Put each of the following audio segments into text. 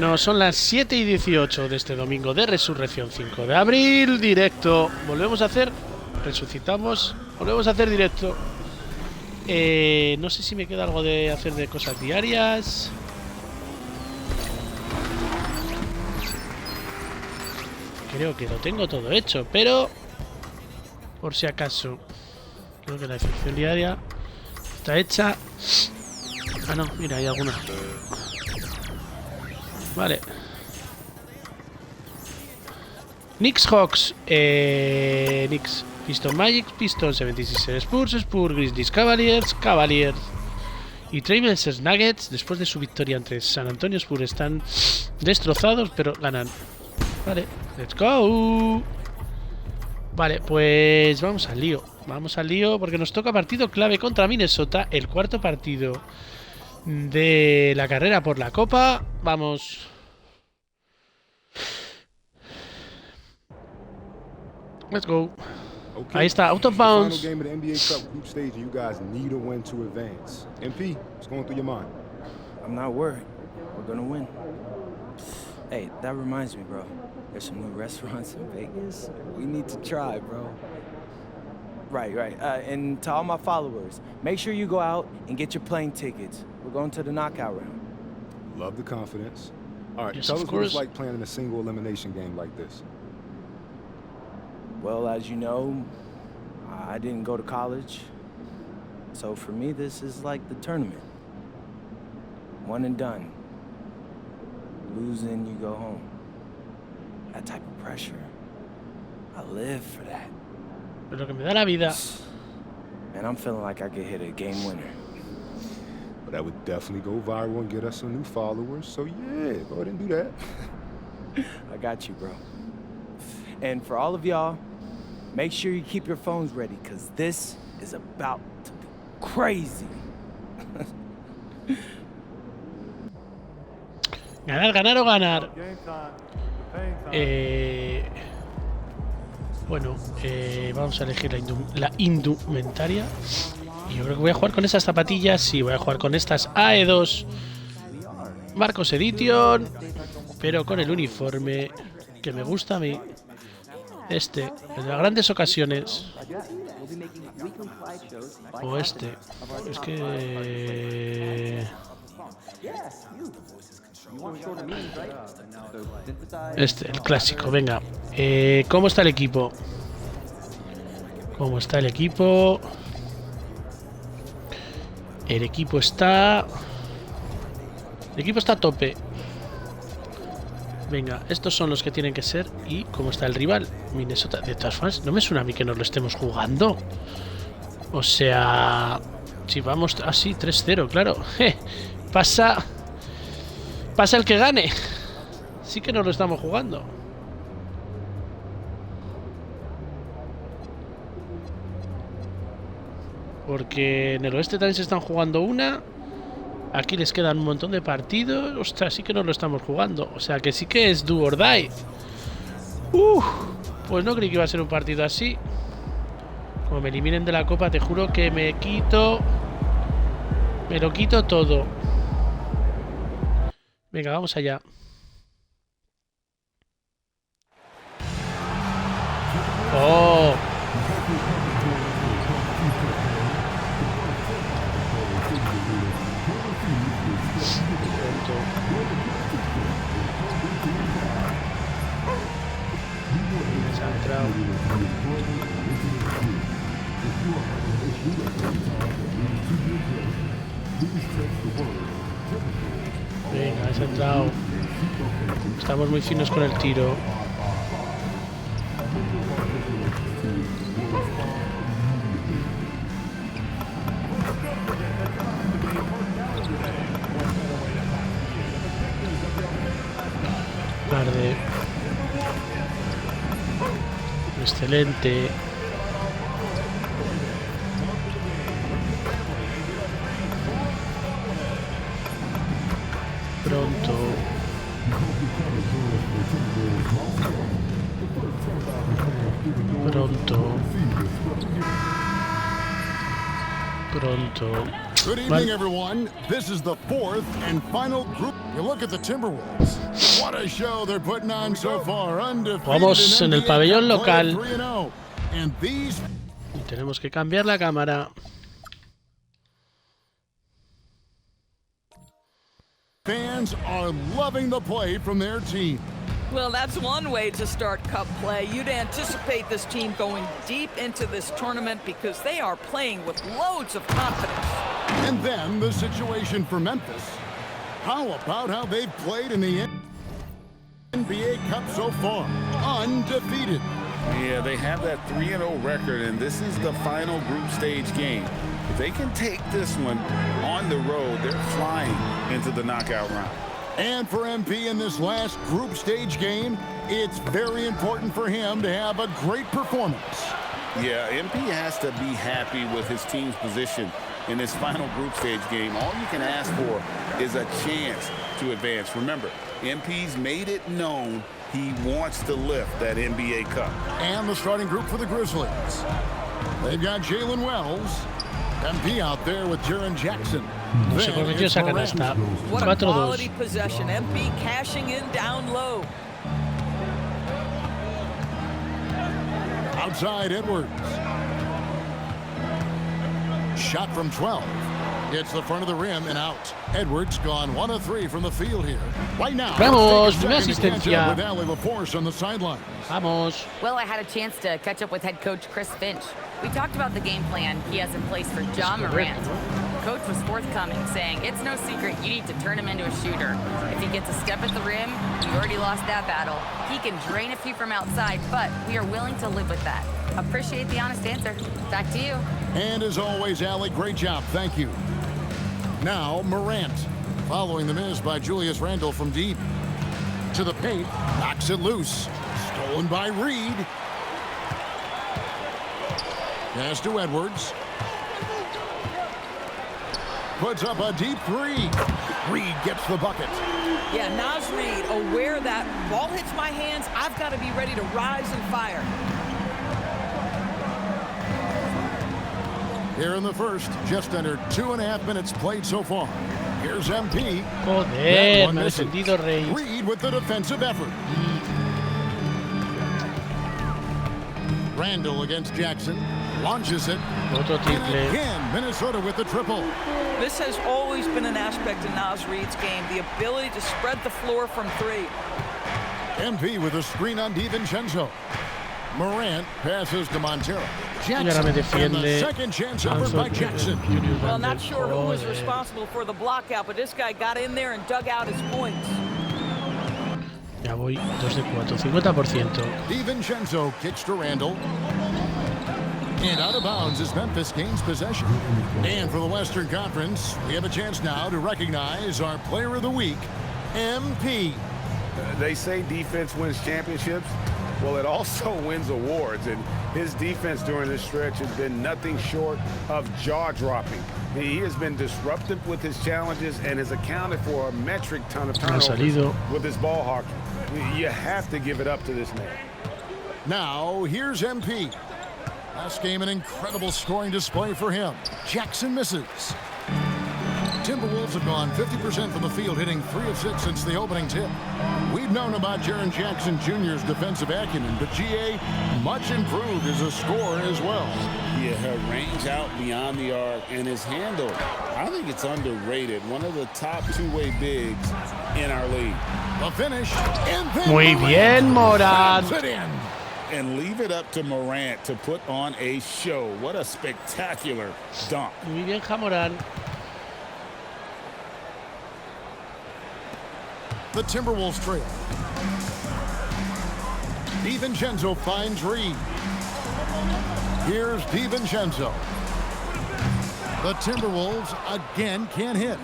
Bueno, son las 7:18 de este domingo de Resurrección 5 de abril, directo. Volvemos a hacer, resucitamos, volvemos a hacer directo. No sé si me queda algo de hacer de cosas diarias. Creo que lo tengo todo hecho, pero por si acaso, creo que la infección diaria está hecha. Ah, no, mira, hay alguna. Vale. Knicks Hawks, Knicks, Piston Magic, Piston 76 Spurs, Spurs, Grizzlies Cavaliers, Cavaliers y Trailblazers Nuggets. Después de su victoria ante San Antonio Spurs están destrozados, pero ganan. Vale, let's go. Vale, pues vamos al lío. Vamos al lío porque nos toca partido clave contra Minnesota, el cuarto partido de la carrera por la Copa. Vamos. Let's go. Ahí está, out of bounds. I'm not worried. We're gonna win. Hey, that reminds me, bro. There's some new restaurants in Vegas. We need to try, bro. Right. And to all my followers, make sure you go out and get your plane tickets. We're going to the knockout round. Love the confidence. All right, Yes, tell of us what it's course. like playing in a single elimination game like this. Well, as you know, I didn't go to college. So for me, this is like the tournament. One and done. Losing, you go home. That type of pressure. I live for that. Lo que me da la vida. Man, I'm feeling like I could hit a game winner. But that would definitely go viral and get us some new followers. So yeah, go ahead and do that. I got you, bro. And for all of y'all, make sure you keep your phones ready, because this is about to be crazy. Ganar, ganar o ganar. Bueno, vamos a elegir la indumentaria. Y yo creo que voy a jugar con esas zapatillas. Sí, voy a jugar con estas AE2 Marcos Edition, pero con el uniforme que me gusta a mí. Este, el de las grandes ocasiones. O este. Es que... Este, el clásico, venga. ¿Cómo está el equipo? ¿Cómo está el equipo? El equipo está... El equipo está a tope. Venga, estos son los que tienen que ser. ¿Y cómo está el rival? Minnesota. De todas formas, no me suena a mí que nos lo estemos jugando. O sea... Si vamos así, 3-0, claro. Pasa el que gane. Sí que nos lo estamos jugando. Porque en el oeste también se están jugando una. Aquí les quedan un montón de partidos. Ostras, sí que nos lo estamos jugando. O sea que sí que es do or die. Pues no creí que iba a ser un partido así. Como me eliminen de la copa, te juro que me lo quito todo. Venga, vamos allá. ¡Oh! Se ha entrado. Venga, se ha entrado. Estamos muy finos con el tiro. Tarde. Excelente. Pronto. Good evening, everyone. This is the fourth and final group. You look at the Timberwolves. What a show they're putting on so far. Undefeated Jugamos en el pabellón local. 3-0. And these Y tenemos que cambiar la cámara. fans are loving the play from their team. Well, that's one way to start cup play. You'd anticipate this team going deep into this tournament because they are playing with loads of confidence. And then the situation for Memphis. How about how they've played in the NBA Cup so far? Undefeated. Yeah, they have that 3-0 record, and this is the final group stage game. If they can take this one on the road, they're flying into the knockout round. And for MP in this last group stage game, it's very important for him to have a great performance. Yeah, MP has to be happy with his team's position in this final group stage game. All you can ask for is a chance to advance. Remember, MP's made it known he wants to lift that NBA Cup. And the starting group for the Grizzlies. They've got Jalen Wells, MP out there with Jaren Jackson. No se permitió esa canasta. What a 4-2. quality possession. MP cashing in down low. Outside Edwards. Shot from 12. Hits the front of the rim and out. Edwards gone 1 of 3 from the field here. Right now, Vamos, let's take a primera second to catch asistencia. up with Allie LaForce on the sidelines. Vamos. Well, I had a chance to catch up with head coach Chris Finch. We talked about the game plan he has in place for John Morant. Coach was forthcoming, saying it's no secret you need to turn him into a shooter. If he gets a step at the rim, you already lost that battle. He can drain a few from outside, but we are willing to live with that. Appreciate the honest answer. Back to you. And as always, Allie, great job. Thank you. Now, Morant. Following the miss by Julius Randle from deep. To the paint. Knocks it loose. Stolen by Reed. Pass to Edwards. Puts up a deep 3. Reed gets the bucket. Yeah, Naz Reid, aware that ball hits my hands, I've got to be ready to rise and fire. Here in the first, just under 2.5 minutes played so far. Here's MP. That Joder, one no he misses. sentido, Rey. Reed with the defensive effort. Randle against Jackson. Launches it. Otro And triple. again, Minnesota with the triple. This has always been an aspect of Naz Reid's game, the ability to spread the floor from 3. MP with a screen on DiVincenzo. Morant passes to Montero. Y ahora me Jackson and the defiende. second chance effort by Jackson. Julius Well, Randle. not sure who was Joder. responsible for the blockout, but this guy got in there and dug out his points. Ya voy 2 de 4, 50%. DiVincenzo kicks to Randle. And out of bounds as Memphis gains possession. And for the Western Conference, we have a chance now to recognize our Player of the Week, MP. They say defense wins championships. Well, it also wins awards, and his defense during this stretch has been nothing short of jaw-dropping. He has been disruptive with his challenges and has accounted for a metric ton of turnovers with his ball hawking. You have to give it up to this man. Now, here's MP. Last game, an incredible scoring display for him. Jackson misses. Timberwolves have gone 50% from the field, hitting 3 of 6 since the opening tip. We've known about Jaren Jackson Jr.'s defensive acumen, but GA much improved as a scorer as well. Yeah, her range out beyond the arc and his handle, I think it's underrated. One of the top two-way bigs in our league. The finish, and then Muy bien, Morant. slams it in. And leave it up to Morant to put on a show. What a spectacular dunk. Muy bien, Jamoran. The Timberwolves trail. DiVincenzo finds Reed. Here's DiVincenzo. The Timberwolves again can't hit.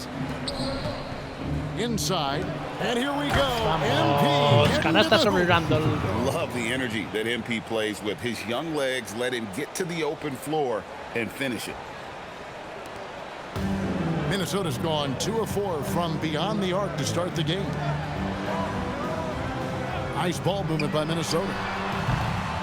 Inside, and here we go. Vamos, MP canasta sobre Randle. Love the energy that MP plays with. His young legs let him get to the open floor and finish it. Minnesota's gone 2 of 4 from beyond the arc to start the game. Nice ball movement by Minnesota.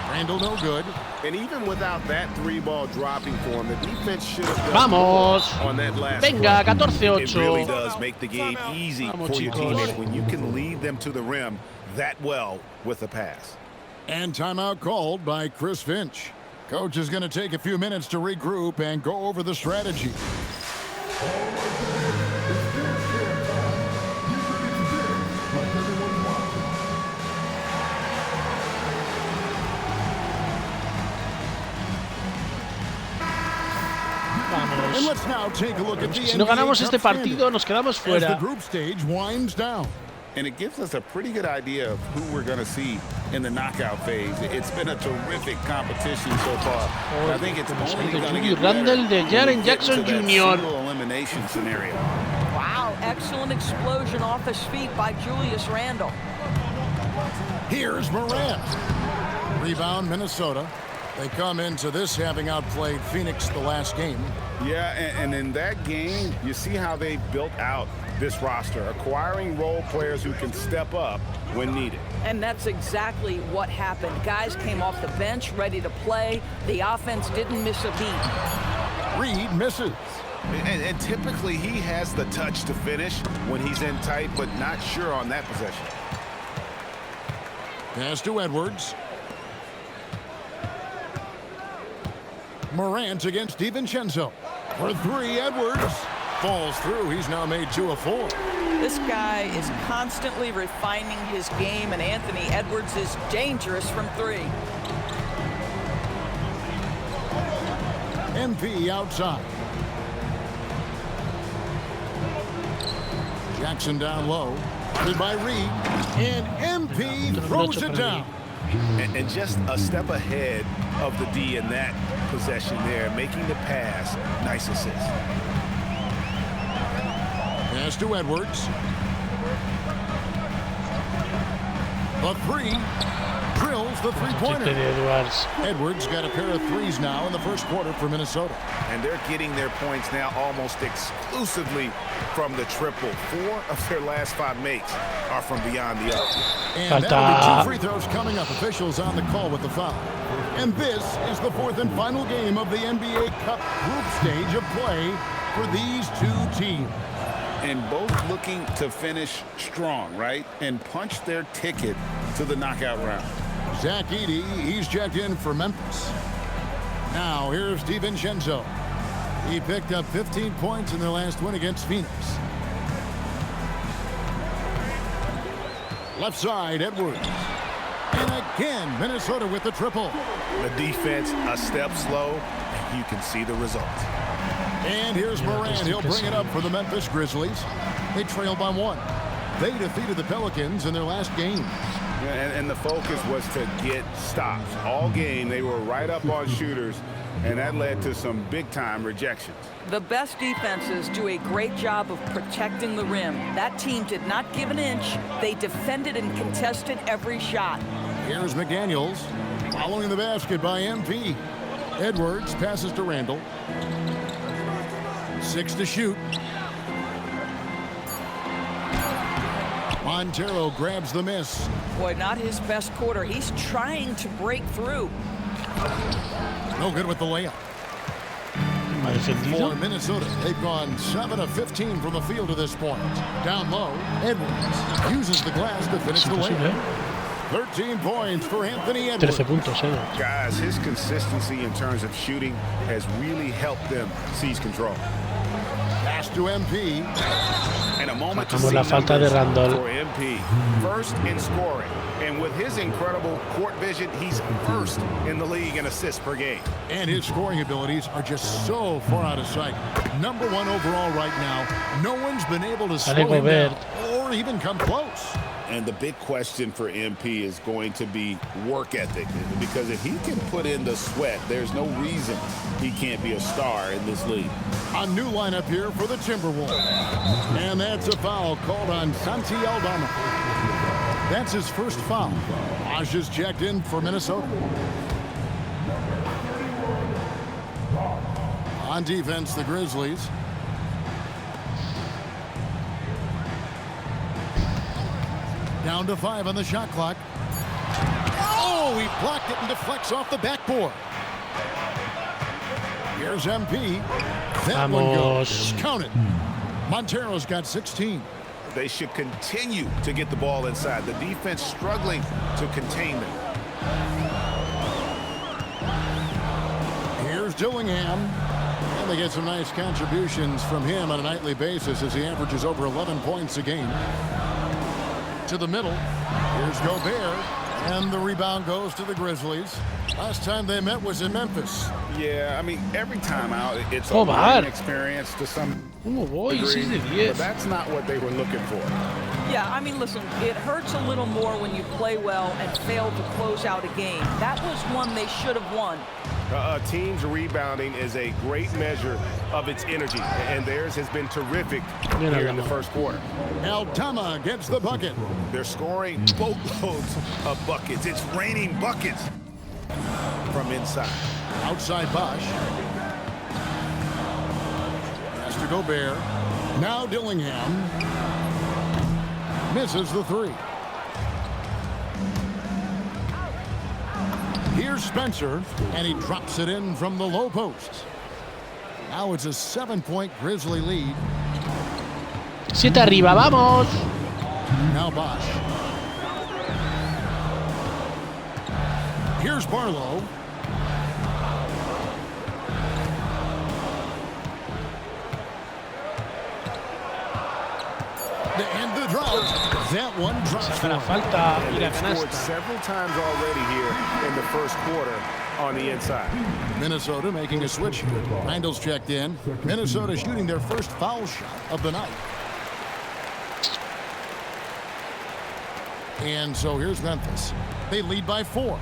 Randle no good. And even without that three-ball dropping for him, the defense should have done Vamos. more on that last Venga, play. 14-8. It really does make the game easy Vamos, for your chicos. teammate when you can lead them to the rim that well with a pass. And timeout called by Chris Finch. Coach is going to take a few minutes to regroup and go over the strategy. And Vamos. let's now take a look at the Si no ganamos NBA este Cup partido, nos quedamos standings as the fuera. group stage winds down. And it gives us a pretty good idea of who we're going to see in the knockout phase. It's been a terrific competition so far. I think it's only going to get Randall de better Jaren when we get Jackson to that Jr. single elimination scenario. Wow, excellent explosion off his feet by Julius Randle. Here's Morant. Rebound, Minnesota. They come into this having outplayed Phoenix the last game. Yeah, and in that game, you see how they built out this roster, acquiring role players who can step up when needed. And that's exactly what happened. Guys came off the bench ready to play. The offense didn't miss a beat. Reed misses. And typically he has the touch to finish when he's in tight, but not sure on that possession. Pass to Edwards. Morant against DiVincenzo. For three, Edwards. Falls through. He's now made 2 of 4. This guy is constantly refining his game, and Anthony Edwards is dangerous from 3. MP outside. Jackson down low. Guarded by Reed. And MP throws it down. And just a step ahead of the D in that possession there, making the pass. Nice assist. Pass to Edwards. The 3. Drills the three-pointer. Edwards. Edwards got a pair of threes now in the first quarter for Minnesota. And they're getting their points now almost exclusively from the triple. 4 of their last 5 makes are from beyond the arc. And that'll be 2 free throws coming up. Officials on the call with the foul. And this is the 4th and final game of the NBA Cup group stage of play for these 2 teams. And both looking to finish strong, right? And punch their ticket to the knockout round. Zach Edey, he's checked in for Memphis. Now here's DiVincenzo. He picked up 15 points in their last win against Phoenix. Left side, Edwards. And again, Minnesota with the triple. The defense a step slow, and you can see the result. And here's Morant. He'll bring it up for the Memphis Grizzlies. They trail by 1. They defeated the Pelicans in their last game. And the focus was to get stops. All game, they were right up on shooters, and that led to some big-time rejections. The best defenses do a great job of protecting the rim. That team did not give an inch. They defended and contested every shot. Here's McDaniels following the basket by MP. Edwards passes to Randall. 6 to shoot. Montero grabs the miss. Boy, not his best quarter. He's trying to break through. No good with the layup. Mal defendido. For Minnesota, they've gone 7 of 15 from the field to this point. Down low, Edwards uses the glass to finish the layup. 13 points for Anthony Edwards. 13 puntos, Guys, his consistency in terms of shooting has really helped them seize control. Pass to MP. And a moment to Sacamos see la falta de numbers Randall. for MP. First in scoring. And with his incredible court vision, he's first in the league in assists per game. And his scoring abilities are just so far out of sight. Number 1 overall right now. No one's been able to slow him down or even come close. And the big question for MP is going to be work ethic. Because if he can put in the sweat, there's no reason he can't be a star in this league. A new lineup here for the Timberwolves. And that's a foul called on Santi Aldama. That's his first foul. Aj is checked in for Minnesota. On defense, the Grizzlies. Down to 5 on the shot clock. Oh, he blocked it and deflects off the backboard. Here's MP. That one goes. Count it. Montero's got 16. They should continue to get the ball inside. The defense struggling to contain them. Here's Dillingham. And they get some nice contributions from him on a nightly basis as he averages over 11 points a game. To the middle. Here's Gobert. And the rebound goes to the Grizzlies. Last time they met was in Memphis. Yeah, I mean, every time out, it's a learning experience to some degree, but that's not what they were looking for. Yeah, I mean, listen, it hurts a little more when you play well and fail to close out a game. That was one they should have won. A team's rebounding is a great measure of its energy, and theirs has been terrific here in the first quarter. Aldama gets the bucket. They're scoring boatloads of buckets. It's raining buckets from inside. Outside Bosch. Pass to Gobert. Now Dillingham. Misses the three. Here's Spencer, and he drops it in from the low post. Now it's a 7-point Grizzly lead. 7 arriba, vamos. Now Bosch. Here's Barlow. And the drought. That one drops. Saca la falta y la Scored canasta. several times already here in the first quarter on the inside. Minnesota making a switch. Randall's checked in. Minnesota shooting their first foul shot of the night. And so here's Memphis. They lead by 4.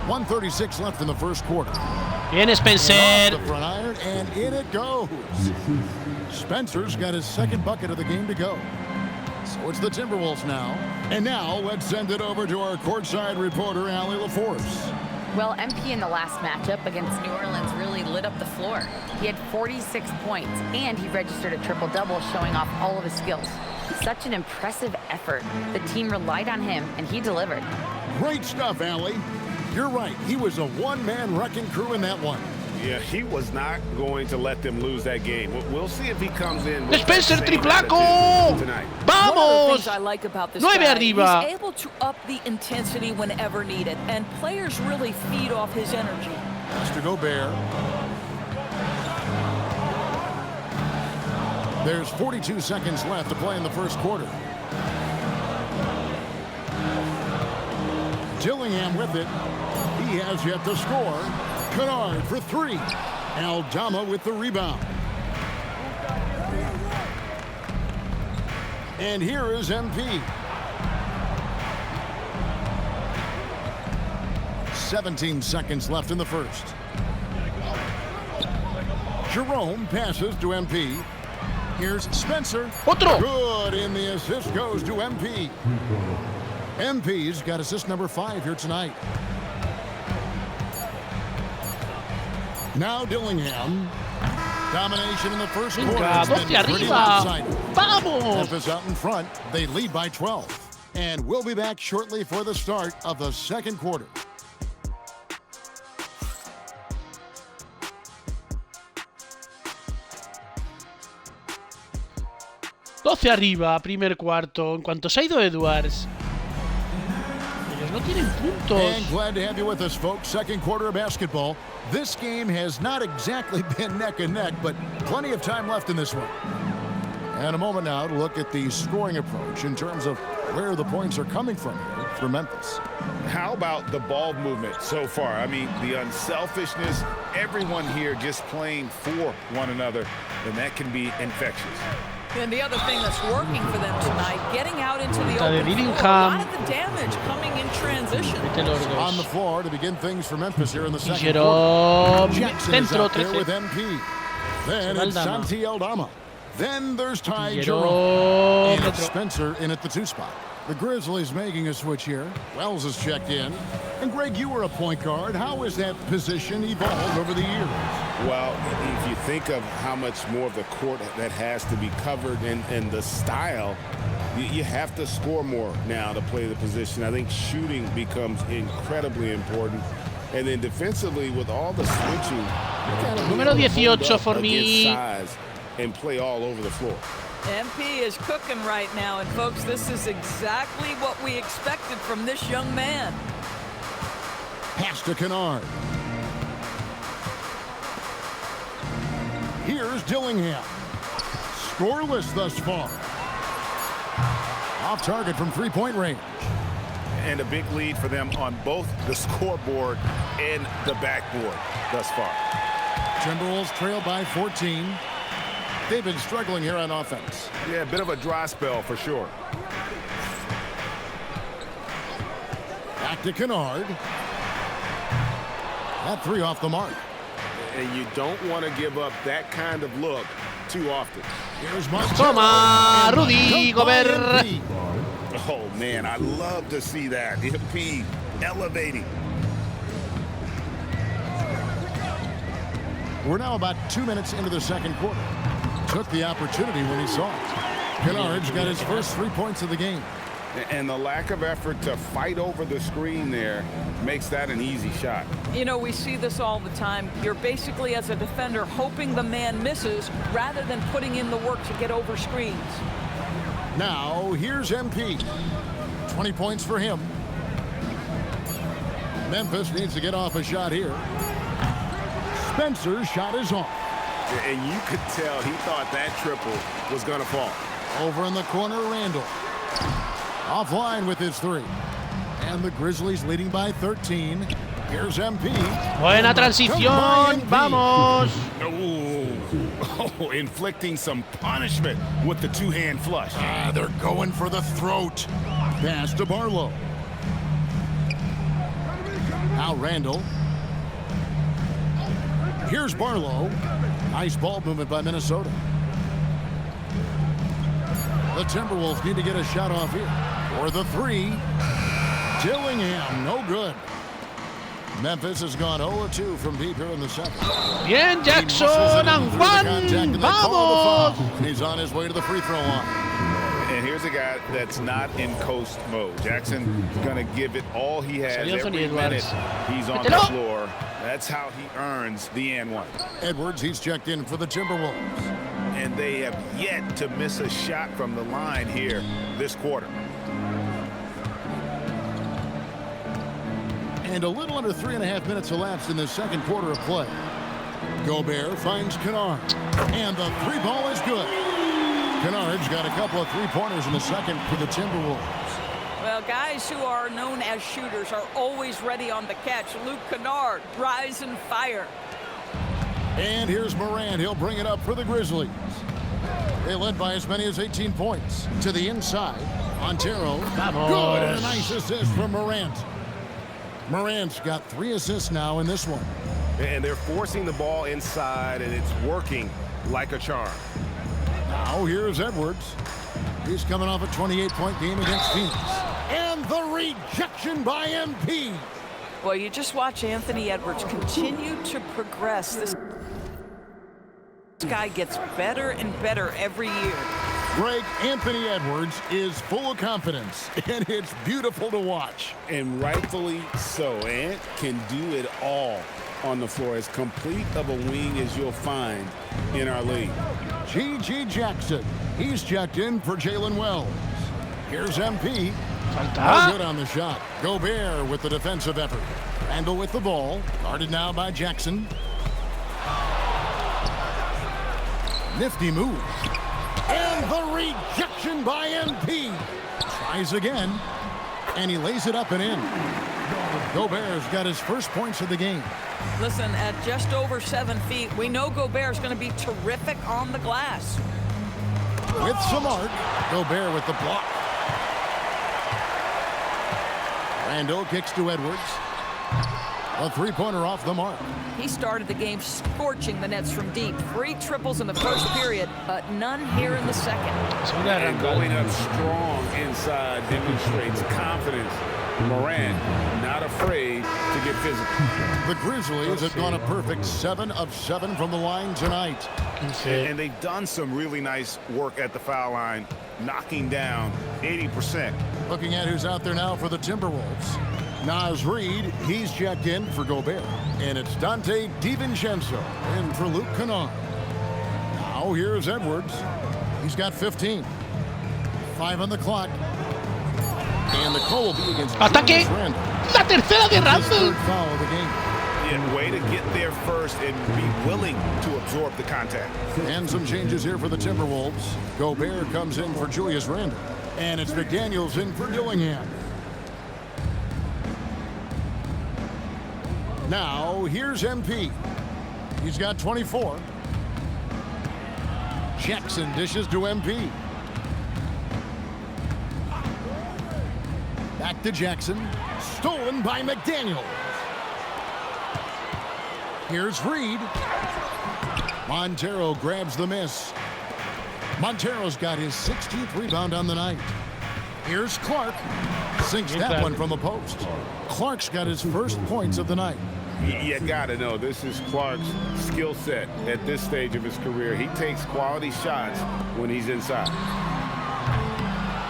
1:36 left in the first quarter. Viene Spencer. The front iron, and in it goes. Spencer's got his second bucket of the game to go. So it's the Timberwolves now. And now let's send it over to our courtside reporter, Allie LaForce. Well, MP in the last matchup against New Orleans really lit up the floor. He had 46 points, and he registered a triple-double, showing off all of his skills. Such an impressive effort. The team relied on him, and he delivered. Great stuff, Allie. You're right. He was a one-man wrecking crew in that one. Yeah, he was not going to let them lose that game. We'll see if he comes in with Spencer that same triplaco. attitude tonight. One of the Vamos. things I like about this 9 guy, arriba. he's able to up the intensity whenever needed, and players really feed off his energy. Pass to Gobert. There's 42 seconds left to play in the first quarter. Dillingham with it. He has yet to score. Kennard for 3. Aldama with the rebound. And here is MP. 17 seconds left in the first. Jerome passes to MP. Here's Spencer. Otro. Good, and the assist goes to MP. MP's got assist number 5 here tonight. Now Dillingham. Domination in the first quarter. Venga, It's been 12 pretty arriba. lopsided. Vamos. Memphis out in front. They lead by 12. And we'll be back shortly for the start of the second quarter. ...12 arriba, primer cuarto. En cuanto se ha ido Edwards, ellos no tienen puntos. And glad to have you with us, folks. Second quarter of basketball. This game has not exactly been neck and neck, but plenty of time left in this one. And a moment now to look at the scoring approach in terms of where the points are coming from here for Memphis. How about the ball movement so far? I mean, the unselfishness, everyone here just playing for one another, and that can be infectious. And the other thing that's working for them tonight, getting out into the Punta de open floor, a Dillingham. lot of the damage coming in transition. Vete los dos. On the floor to begin things for Memphis here in the second Jerome. quarter. Jackson is Dentro, out there 13. with MP. Then Se va it's Aldama. Santi Aldama. Then there's Ty Jerome. Jerome. And it's Spencer in at the 2 spot. The Grizzlies making a switch here. Wells is checked in. And Greg, you were a point guard. How has that position evolved over the years? Well, if you think of how much more of the court that has to be covered and the style You have to score more now to play the position. I think shooting becomes incredibly important. And then defensively, with all the switching, Número 18 for me. size and play all over the floor. MP is cooking right now, and folks, this is exactly what we expected from this young man. Pass to Kennard. Here's Dillingham. Scoreless thus far. Off target from three-point range. And a big lead for them on both the scoreboard and the backboard thus far. Timberwolves trail by 14. They've been struggling here on offense. Yeah, a bit of a dry spell for sure. Back to Kennard. That three off the mark. And you don't want to give up that kind of look too often. Here's Montero. Toma, And Rudy dunked by Gobert. MP. Oh, man, I love to see that. MP elevating. We're now about 2 minutes into the second quarter. Took the opportunity when he saw it. Kennard's got his first 3 points of the game. And the lack of effort to fight over the screen there makes that an easy shot. You know, we see this all the time. You're basically, as a defender, hoping the man misses rather than putting in the work to get over screens. Now, here's MP. 20 points for him. Memphis needs to get off a shot here. Spencer's shot is off. And you could tell he thought that triple was going to fall. Over in the corner, Randall. Offline with his three. And the Grizzlies leading by 13. Here's MP. Buena transición. Vamos. Oh, inflicting some punishment with the two-hand flush. They're going for the throat. Pass to Barlow. Now Randall. Here's Barlow. Nice ball movement by Minnesota. The Timberwolves need to get a shot off here. For the three. Dillingham, no good. Memphis has gone 0-2 from deep here in the second. Bien, Jackson and Juan. Vamos. He's on his way to the free throw line. And here's a guy that's not in coast mode. Jackson going to give it all he has every minute he's on the floor. That's how he earns the and one. Edwards, he's checked in for the Timberwolves. And they have yet to miss a shot from the line here this quarter. And a little under 3.5 minutes elapsed in the second quarter of play. Gobert finds Kennard. And the three ball is good. Kennard's got a couple of three-pointers in the second for the Timberwolves. Well, guys who are known as shooters are always ready on the catch. Luke Kennard, rise and fire. And here's Morant. He'll bring it up for the Grizzlies. They led by as many as 18 points. To the inside. Montero. Good. And a nice assist from Morant. Morant's got 3 assists now in this one. And they're forcing the ball inside, and it's working like a charm. Now here's Edwards. He's coming off a 28-point game against Phoenix. And the rejection by MP. Well, you just watch Anthony Edwards continue to progress. This guy gets better and better every year. Greg, Anthony Edwards is full of confidence, and it's beautiful to watch. And rightfully so. Ant can do it all on the floor. As complete of a wing as you'll find in our league. G.G. Jackson. He's checked in for Jalen Wells. Here's MP. No good on the shot. Gobert with the defensive effort. Randall with the ball. Guarded now by Jackson. Nifty move. And the rejection by MP. Tries again. And he lays it up and in. Gobert's got his first points of the game. Listen, at just over 7 feet, we know Gobert's going to be terrific on the glass. With some arc. Gobert with the block. Randall kicks to Edwards. A three-pointer off the mark. He started the game scorching the Nets from deep. 3 triples in the first period, but none here in the second. And going up strong inside demonstrates confidence. Morant not afraid to get physical. The Grizzlies have gone a perfect 7 of 7 from the line tonight. And they've done some really nice work at the foul line, knocking down 80%. Looking at who's out there now for the Timberwolves. Naz Reid, he's checked in for Gobert. And it's Dante DiVincenzo in for Luke Kennard. Now here's Edwards. He's got 15. 5 on the clock. And the call will be against ¡Ataque! Randle. ¡La tercera de His Randle! third foul of the game. Yeah, way to get there first and be willing to absorb the contact. And some changes here for the Timberwolves. Gobert comes in for Julius Randle. And it's McDaniels in for Dillingham. Now, here's MP. He's got 24. Jackson dishes to MP. Back to Jackson. Stolen by McDaniels. Here's Reid. Montero grabs the miss. Montero's got his 16th rebound on the night. Here's Clark. Sinks that one from the post. Clark's got his first points of the night. You gotta know, this is Clark's skill set at this stage of his career. He takes quality shots when he's inside.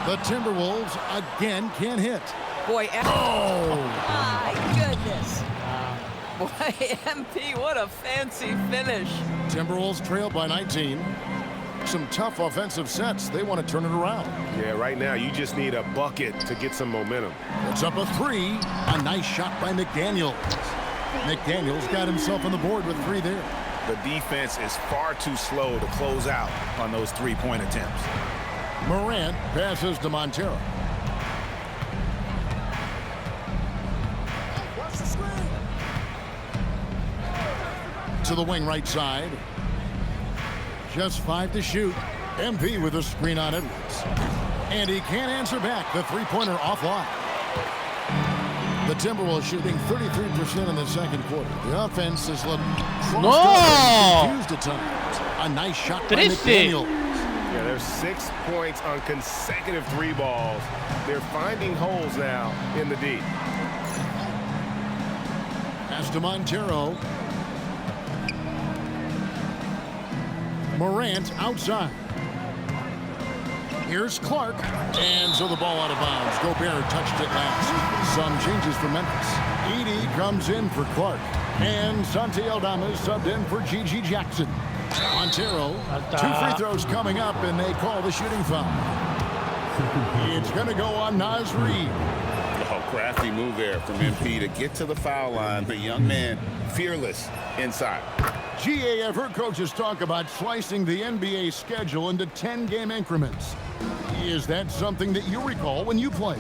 The Timberwolves again can't hit. Boy, Oh! my goodness. Boy, MP, what a fancy finish. Timberwolves trail by 19. Some tough offensive sets. They want to turn it around. Yeah, right now you just need a bucket to get some momentum. It's up a 3. A nice shot by McDaniels. McDaniels got himself on the board with 3 there. The defense is far too slow to close out on those three-point attempts. Morant passes to Montero. To the wing right side. Just 5 to shoot. MP with a screen on Edwards. And he can't answer back. The three-pointer offline. The Timberwolves shooting 33% in the second quarter. The offense has looked confused at times. A nice shot by McDaniels. Yeah, there's 6 points on consecutive 3 balls. They're finding holes now in the D. Pass to Montero. Morant outside. Here's Clark. And so the ball out of bounds. Gobert touched it last. Some changes for Memphis. Edey comes in for Clark. And Santi Aldama is subbed in for Gigi Jackson. Montero. 2 free throws coming up, and they call the shooting foul. It's going to go on Naz Reid. Oh, crafty move there from MP to get to the foul line. The young man, fearless inside. GA, I've heard coaches talk about slicing the NBA schedule into 10-game increments. Is that something that you recall when you played?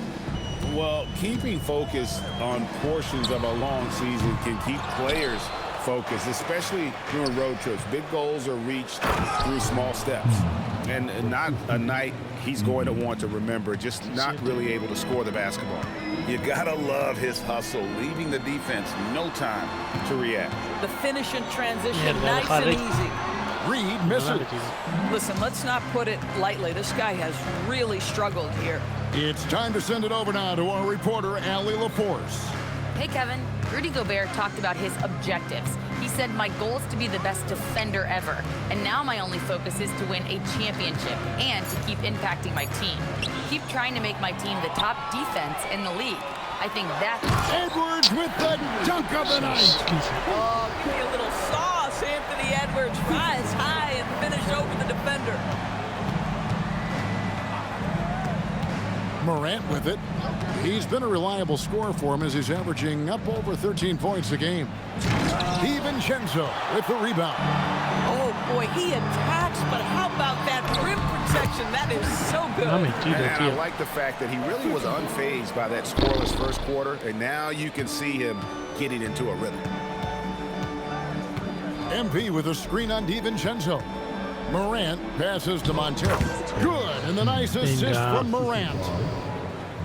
Well, keeping focus on portions of a long season can keep players focused, especially during road trips. Big goals are reached through small steps. And not a night he's going to want to remember, just not really able to score the basketball. You gotta love his hustle, leaving the defense no time to react. The finish and transition, nice and easy. Reid misses. Listen, let's not put it lightly. This guy has really struggled here. It's time to send it over now to our reporter, Allie LaForce. Hey, Kevin. Rudy Gobert talked about his objectives. He said, my goal is to be the best defender ever. And now my only focus is to win a championship and to keep impacting my team. Keep trying to make my team the top defense in the league. I think that's... Edwards with the dunk of the night. Oh, give me a little sauce, Anthony Edwards. Rise high and finish over the defender. Morant with it. He's been a reliable scorer for him as he's averaging up over 13 points a game. DiVincenzo with the rebound. Oh, boy, he attacks, but how about that rim protection? That is so good. And I like the fact that he really was unfazed by that scoreless first quarter, and now you can see him getting into a rhythm. MP with a screen on DiVincenzo. Morant passes to Montero. Good, and the nice assist from Morant.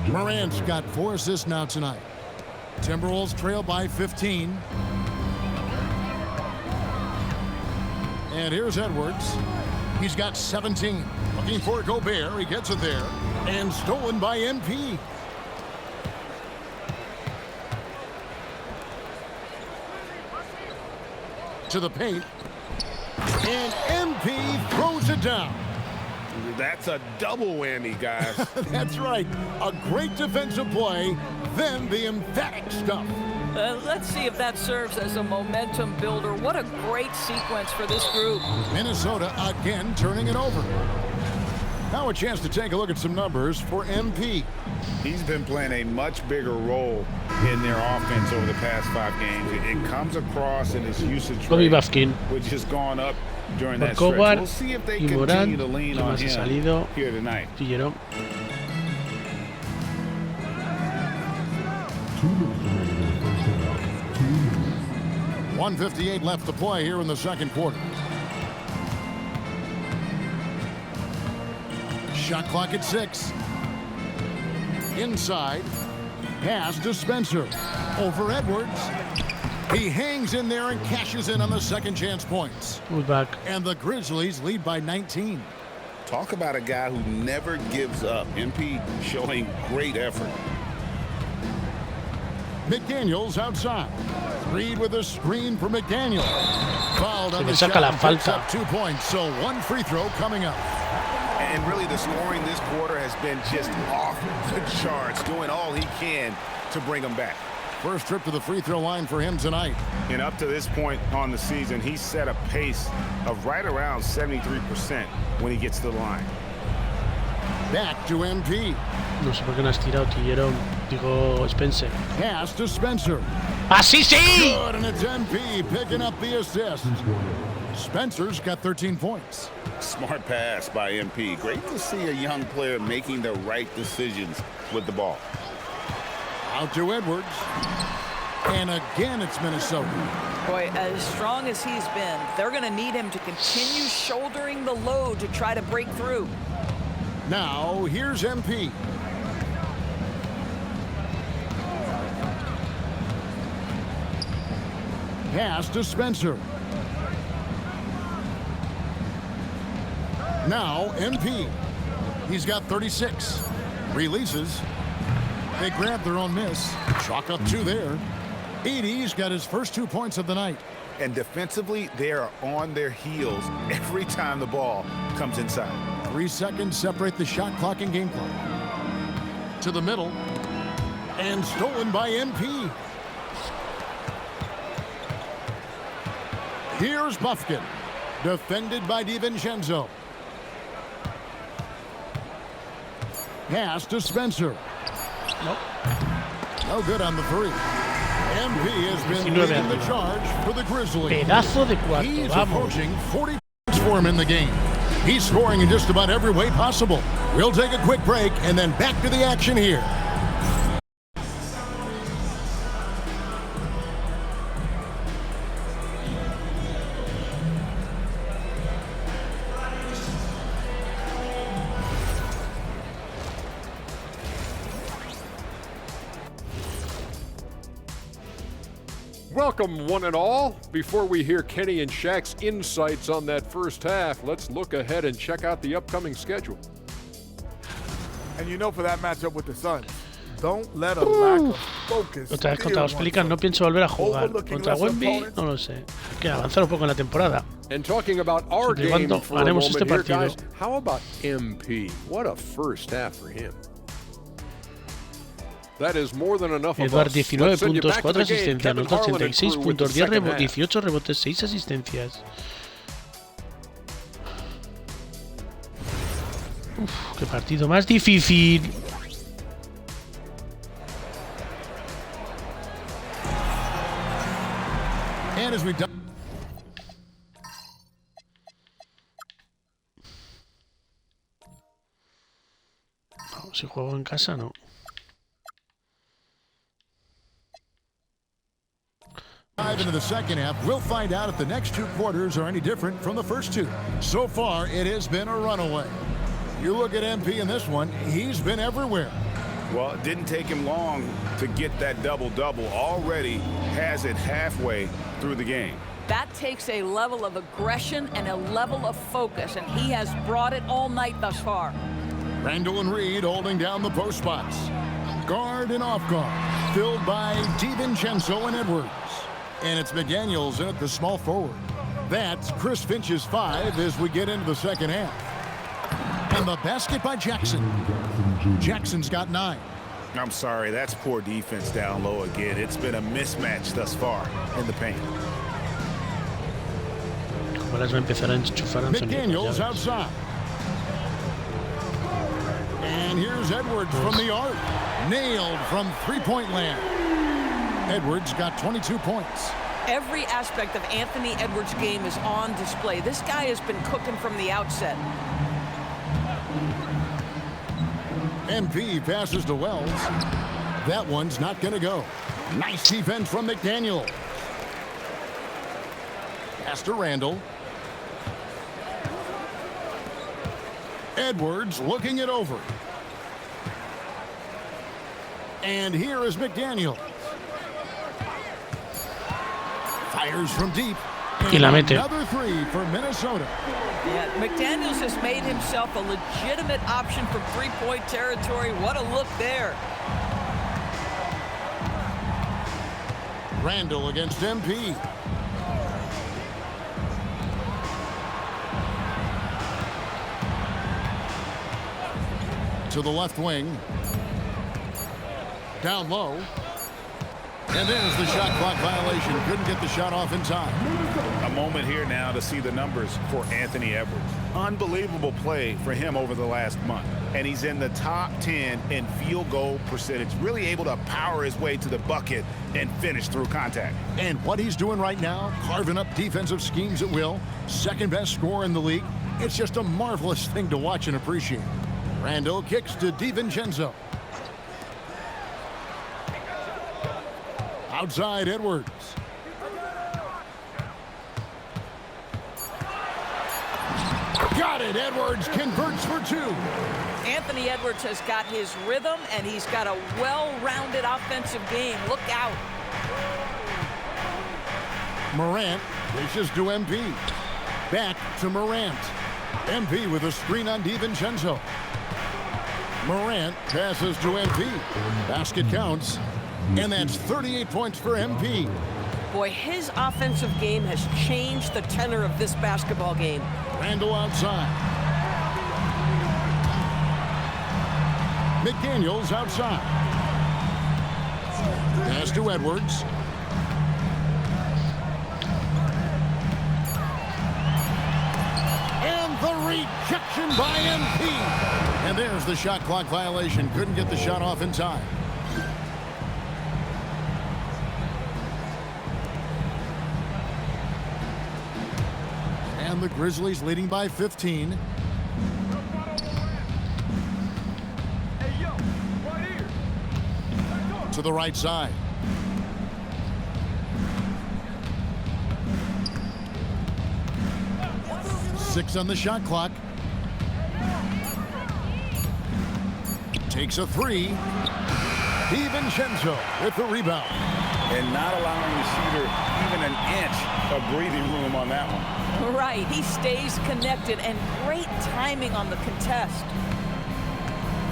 Morant's got 4 assists now tonight. Timberwolves trail by 15. And here's Edwards. He's got 17. Looking for Gobert. He gets it there. And stolen by MP. To the paint. And MP throws it down. That's a double whammy, guys. That's right. A great defensive play, then the emphatic stuff. Let's see if that serves as a momentum builder. What a great sequence for this group. Minnesota again turning it over. Now a chance to take a look at some numbers for MP. He's been playing a much bigger role in their offense over the past 5 games. It comes across in his usage rate, which has gone up during that stretch. We'll see if they continue to lean on him here tonight. Figueroa. .158 left to play here in the second quarter. Shot clock at 6. Inside. Pass to Spencer. Over Edwards. He hangs in there and cashes in on the second chance points. We're back. And the Grizzlies lead by 19. Talk about a guy who never gives up. MP showing great effort. McDaniels outside. Reed with a screen for McDaniel. Fouled on the saca shot la and picks falta. up 2 points, so 1 free throw coming up. And really, the scoring this quarter has been just off the charts, doing all he can to bring them back. First trip to the free throw line for him tonight. And up to this point on the season, he's set a pace of right around 73% when he gets to the line. Back to MP. No sé por qué no has tirado, Tillero. Digo, Spencer. Pass to Spencer. ¡Así sí! Good, and it's MP picking up the assist. Spencer's got 13 points. Smart pass by MP. Great to see a young player making the right decisions with the ball. Out to Edwards. And again, it's Minnesota. Boy, as strong as he's been, they're going to need him to continue shouldering the load to try to break through. Now, here's MP. Pass to Spencer. Now, MP. He's got 36. Releases. They grab their own miss. Chalk up 2 there. Edey's got his first 2 points of the night. And defensively, they are on their heels every time the ball comes inside. 3 seconds separate the shot clock and game clock. To the middle. And stolen by MP. Here's Bufkin. Defended by DiVincenzo. Pass to Spencer. Nope. No good on the 3. MP has been leading the charge for the Grizzlies. Pedazo de cuarto, He's vamos. approaching 40 points for him in the game. He's scoring in just about every way possible. We'll take a quick break and then back to the action here. Welcome, one and all. Before we hear Kenny and Shaq's insights on that first half, let's look ahead and check out the upcoming schedule. And you know, for that matchup with the Suns, don't let a lack of focus. Otra vez contra los Pelicans, no pienso volver a jugar. Contra Wemby, no lo sé. Hay que avanzar un poco en la temporada. And talking about our Siempre y game cuando for a ganemos moment este here, partido. guys, how about MP? What a first half for him. That is more than enough of Eduard, us. 19 Let's send you puntos, back to 4 the game. asistencias, Kevin anotó Harlan and 86 crew with the puntos, 10 second half. 18 rebotes, 6 asistencias. Uf, qué partido más difícil. And as we No, si juego en casa, no. dive into the second half, we'll find out if the next 2 quarters are any different from the first 2. So far, it has been a runaway. You look at MP in this one, he's been everywhere. Well, it didn't take him long to get that double-double. Already has it halfway through the game. That takes a level of aggression and a level of focus, and he has brought it all night thus far. Randall and Reed holding down the post spots. Guard and off guard, filled by DiVincenzo and Edwards. And it's McDaniels in at the small forward. That's Chris Finch's 5 as we get into the second half. And the basket by Jackson. Jackson's got 9. I'm sorry, that's poor defense down low again. It's been a mismatch thus far in the paint. Ahora les va a empezar a enchufar a Anthony. McDaniels outside. And here's Edwards from the arc. Nailed from three-point land. Edwards got 22 points. Every aspect of Anthony Edwards' game is on display. This guy has been cooking from the outset. MP passes to Wells. That one's not going to go. Nice defense from McDaniel. Pass to Randall. Edwards looking it over. And here is McDaniel. Fires from deep. Y la mete. Another 3 for Minnesota. Yeah, McDaniels has made himself a legitimate option from three-point territory. What a look there. Randall against MP. To the left wing. Down low. And there's the shot clock violation. Couldn't get the shot off in time. A moment here now to see the numbers for Anthony Edwards. Unbelievable play for him over the last month. And he's in the top 10 in field goal percentage. Really able to power his way to the bucket and finish through contact. And what he's doing right now, carving up defensive schemes at will. Second best scorer in the league. It's just a marvelous thing to watch and appreciate. Randall kicks to DiVincenzo. Outside Edwards. Got it. Edwards converts for 2. Anthony Edwards has got his rhythm, and he's got a well-rounded offensive game. Look out. Morant dishes to MP. Back to Morant. MP with a screen on DiVincenzo. Morant passes to MP. Basket counts. And that's 38 points for MP. Boy, his offensive game has changed the tenor of this basketball game. Randall outside. McDaniels outside. Pass to Edwards. And the rejection by MP. And there's the shot clock violation. Couldn't get the shot off in time. And the Grizzlies leading by 15. To the right side. Six on the shot clock. Takes a 3. DiVincenzo with the rebound. And not allowing the shooter even an inch of breathing room on that one. Right, he stays connected, and great timing on the contest.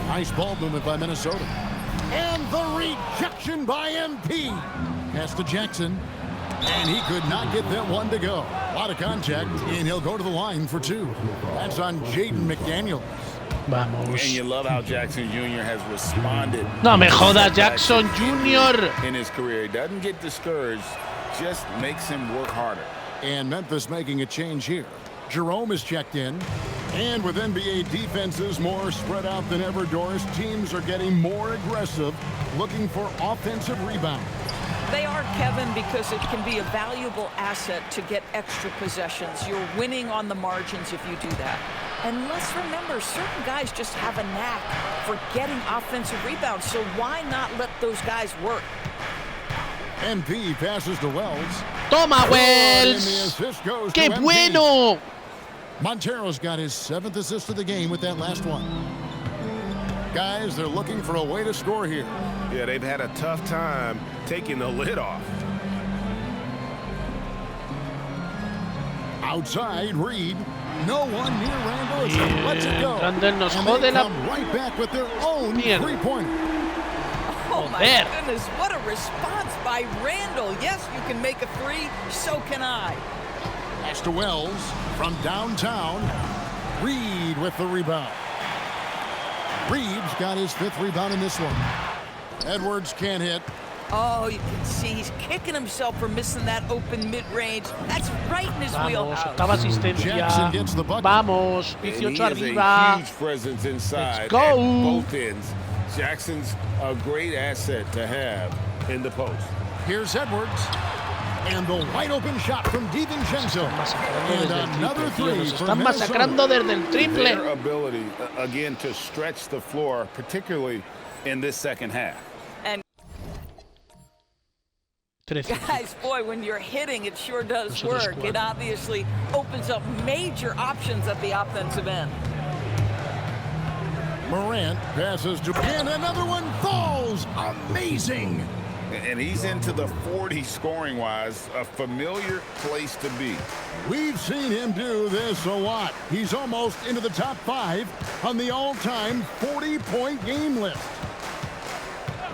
Nice ball movement by Minnesota. And the rejection by MP. Pass to Jackson. And he could not get that one to go. A lot of contact, and he'll go to the line for 2. That's on Jaden McDaniels. Vamos. And you love how Jackson Jr. has responded. No me jodas, Jackson Jr. In his career, he doesn't get discouraged, just makes him work harder. And Memphis making a change here. Jerome is checked in. And with NBA defenses more spread out than ever, Doris, teams are getting more aggressive, looking for offensive rebounds. They are, Kevin, because it can be a valuable asset to get extra possessions. You're winning on the margins if you do that. And let's remember, certain guys just have a knack for getting offensive rebounds, so why not let those guys work? MP passes to Wells. Toma, And the Wells. assist goes ¡Qué to MP. bueno! Montero's got his 7th assist of the game with that last one. Guys, they're looking for a way to score here. Yeah, they've had a tough time taking the lid off. Outside, Reed. No one near Randall as he lets it go. Randall nos And jode they la come right back with their own mierda. three-pointer. Oh my Joder. goodness, what a response by Randall. Yes, you can make a three, so can I. Pass to Wells from downtown. Reed with the rebound. Reed's got his 5th rebound in this one. Edwards can't hit. Oh, you can see he's kicking himself for missing that open mid-range. That's right in his Vamos, wheelhouse. octava asistencia. Jackson gets the bucket. Vamos, And 18 he has arriba. a huge presence inside Let's go. at both ends. Jackson's a great asset to have in the post. Here's Edwards. And the wide open shot from DiVincenzo. And another three Nos for están masacrando Minnesota. desde el triple. Their ability, again, to stretch the floor, particularly in this second half. 13. Guys, boy, when you're hitting, it sure does Nosotros work. cuatro. It obviously opens up major options at the offensive end. Morant passes to, and another one falls. Amazing. And he's into the 40 scoring-wise, a familiar place to be. We've seen him do this a lot. He's almost into the top 5 on the all-time 40-point game list.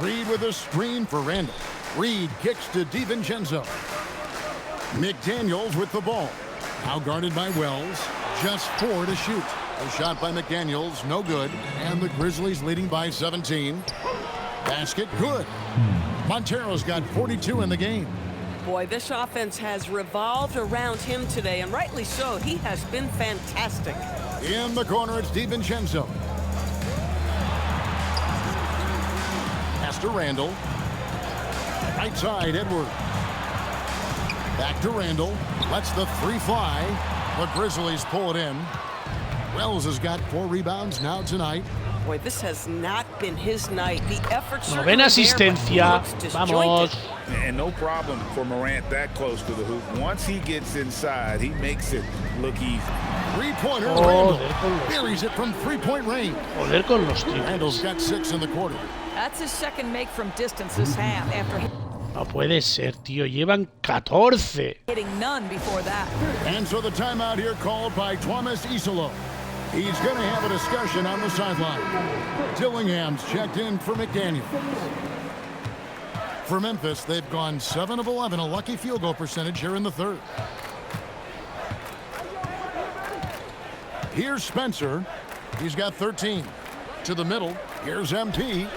Reed with a screen for Randall. Reed kicks to DiVincenzo. McDaniels with the ball. Now guarded by Wells. Just 4 to shoot. A shot by McDaniels, no good. And the Grizzlies leading by 17. Basket good. Montero's got 42 in the game. Boy, this offense has revolved around him today, and rightly so. He has been fantastic. In the corner, it's DiVincenzo. Pass to Randall. Right side, Edward. Back to Randall. Lets the 3 fly. The Grizzlies pull it in. Wells has got 4 rebounds now tonight. Boy, this has not been his night. The effort certainly Novena there, but he asistencia. looks disjointed. Vamos. And no problem for Morant that close to the hoop. Once he gets inside, he makes it look easy. 3-pointer, Oh, Randall. there con los- Buries it from 3-point range. Joder con los Randall's triples. got 6 in the quarter. That's his second make from distance this half after No puede ser, tío. Llevan 14. hitting none before that. And so the timeout here called by Thomas Isolo. He's going to have a discussion on the sideline. Dillingham's checked in for McDaniel. For Memphis, they've gone 7 of 11, a lucky field goal percentage here in the third. Here's Spencer. He's got 13. To the middle, here's MP.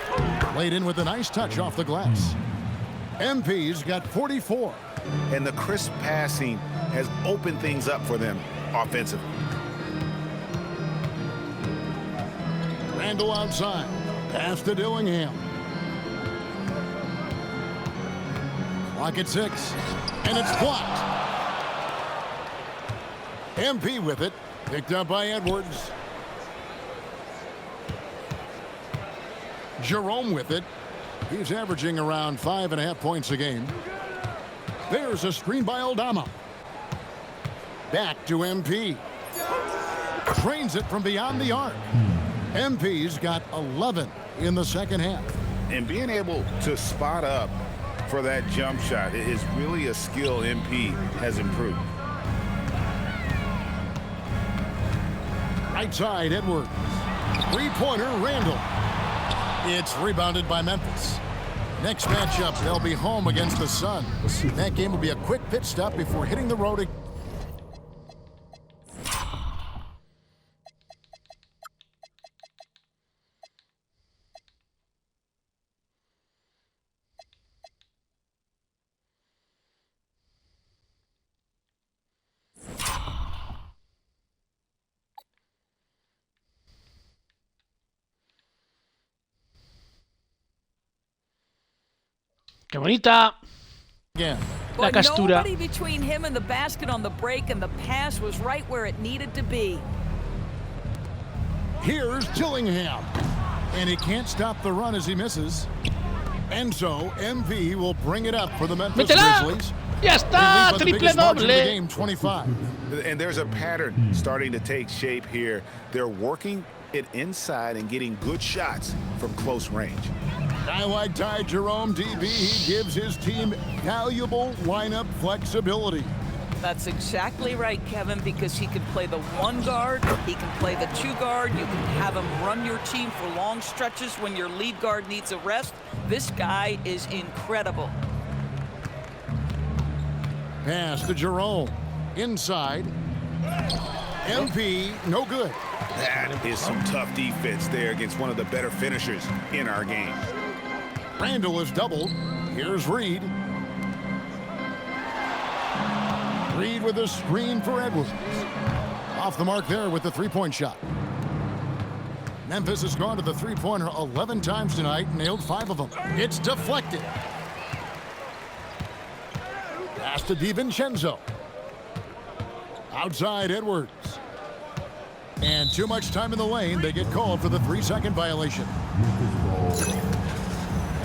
Laid in with a nice touch off the glass. MP's got 44. And the crisp passing has opened things up for them offensively. Randall outside. Pass to Dillingham. Clock at 6. And it's blocked. MP with it. Picked up by Edwards. Jerome with it. He's averaging around 5.5 points a game. There's a screen by Aldama. Back to MP. Trains it from beyond the arc. MP's got 11 in the second half. And being able to spot up for that jump shot is really a skill MP has improved. Right side, Edwards. 3-pointer, Randall. It's rebounded by Memphis. Next matchup, they'll be home against the Suns. That game will be a quick pit stop before hitting the road. ¡Qué bonita! Again. La But castura. nobody between him and the basket on the break, and the pass was right where it needed to be. Here's Dillingham. And he can't stop the run as he misses. And so MV will bring it up for the Memphis ¡Métela! Grizzlies. ¡Ya está! They lead by the ¡Triple biggest margin of the doble! game, 25. And there's a pattern starting to take shape here. They're working it inside and getting good shots from close range. Guy like Ty Jerome, DB, he gives his team valuable lineup flexibility. That's exactly right, Kevin, because he can play the 1 guard, he can play the 2 guard, you can have him run your team for long stretches when your lead guard needs a rest. This guy is incredible. Pass to Jerome. Inside. MP, no good. That is some tough defense there against one of the better finishers in our game. Randall is doubled. Here's Reed. Reed with a screen for Edwards. Off the mark there with the three-point shot. Memphis has gone to the three-pointer 11 times tonight, nailed 5 of them. It's deflected. Pass to DiVincenzo. Outside Edwards. And too much time in the lane. They get called for the 3-second violation.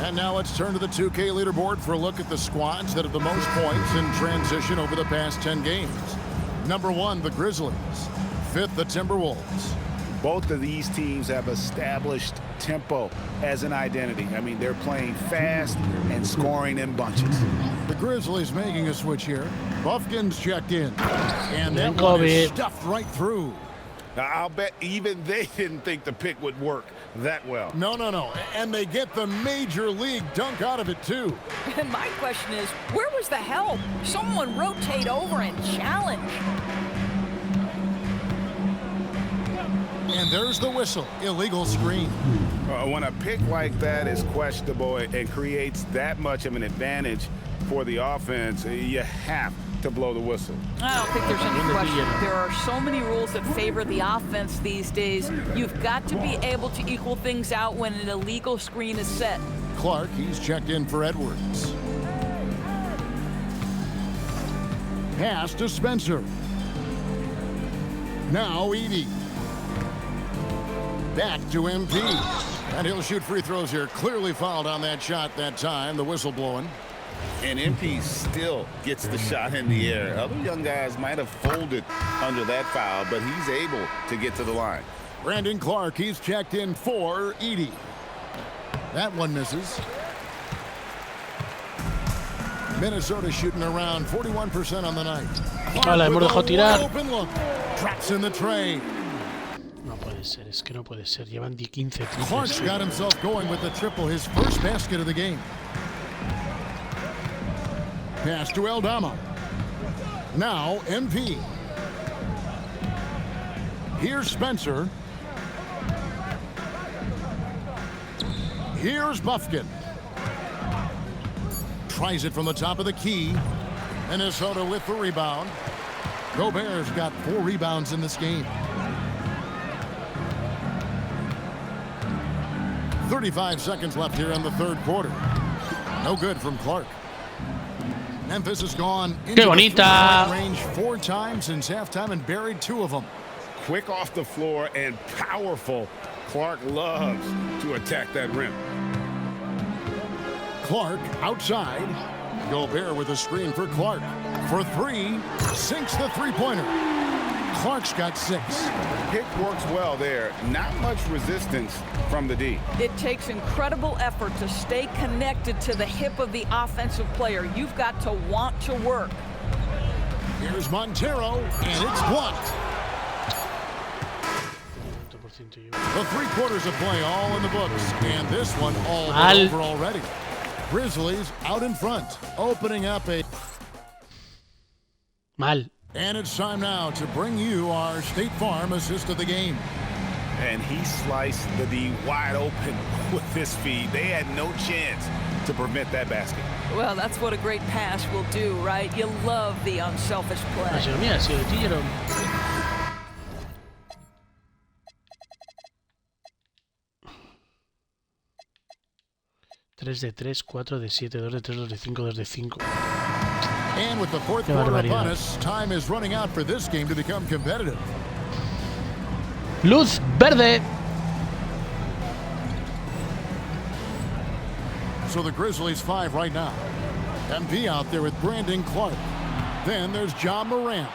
And now let's turn to the 2K leaderboard for a look at the squads that have the most points in transition over the past 10 games. Number 1, the Grizzlies. 5th, the Timberwolves. Both of these teams have established tempo as an identity. I mean, they're playing fast and scoring in bunches. The Grizzlies making a switch here. Buffkin's checked in. And that one is stuffed right through. Now, I'll bet even they didn't think the pick would work that well. No. And they get the major league dunk out of it, too. And my question is, where was the help? Someone rotate over and challenge. And there's the whistle. Illegal screen. When a pick like that is questionable and creates that much of an advantage for the offense, you have to blow the whistle. I don't think there's any question. There are so many rules that favor the offense these days. You've got to be able to equal things out when an illegal screen is set. Clark, he's checked in for Edwards. Pass to Spencer. Now Edey. Back to MP. And he'll shoot free throws here. Clearly fouled on that shot that time. The whistle blowing. And MP still gets the shot in the air. Other young guys might have folded under that foul, but he's able to get to the line. Brandon Clark, he's checked in for Edey. That one misses. Minnesota shooting around 41% on the night. Vale, hemos dejado tirar. Open look. Traps in the tray. No puede ser, es que no puede ser. Llevan 15 triples. Clark's got himself going with the triple, his first basket of the game. Pass to Aldama. Now MP. Here's Spencer. Here's Buffkin. Tries it from the top of the key. Minnesota with the rebound. Gobert's got 4 rebounds in this game. 35 seconds left here in the third quarter. No good from Clark. Memphis has gone into the three-point range 4 times since halftime and buried 2 of them. Quick off the floor and powerful. Clark loves to attack that rim. Clark outside. Gobert with a screen for Clark. For 3, sinks the three-pointer. Clark's got 6. Pick works well there. Not much resistance from the D. It takes incredible effort to stay connected to the hip of the offensive player. You've got to want to work. Here's Montero, and it's blocked. The 3 quarters of play all in the books, and this one all over already. Grizzlies out in front, opening up a... Mal. And it's time now to bring you our State Farm assist of the game. And he sliced the D wide open with this feed. They had no chance to prevent that basket. Well, that's what a great pass will do, right? You love the unselfish play. Mira, si el tiro. 3 de 3, 4 de 7, 2 de 3, 2 de 5, 2 de 5. And with the fourth quarter upon us, time is running out for this game to become competitive. Luz verde. So the Grizzlies 5 right now. MP out there with Brandon Clark. Then there's John Morant.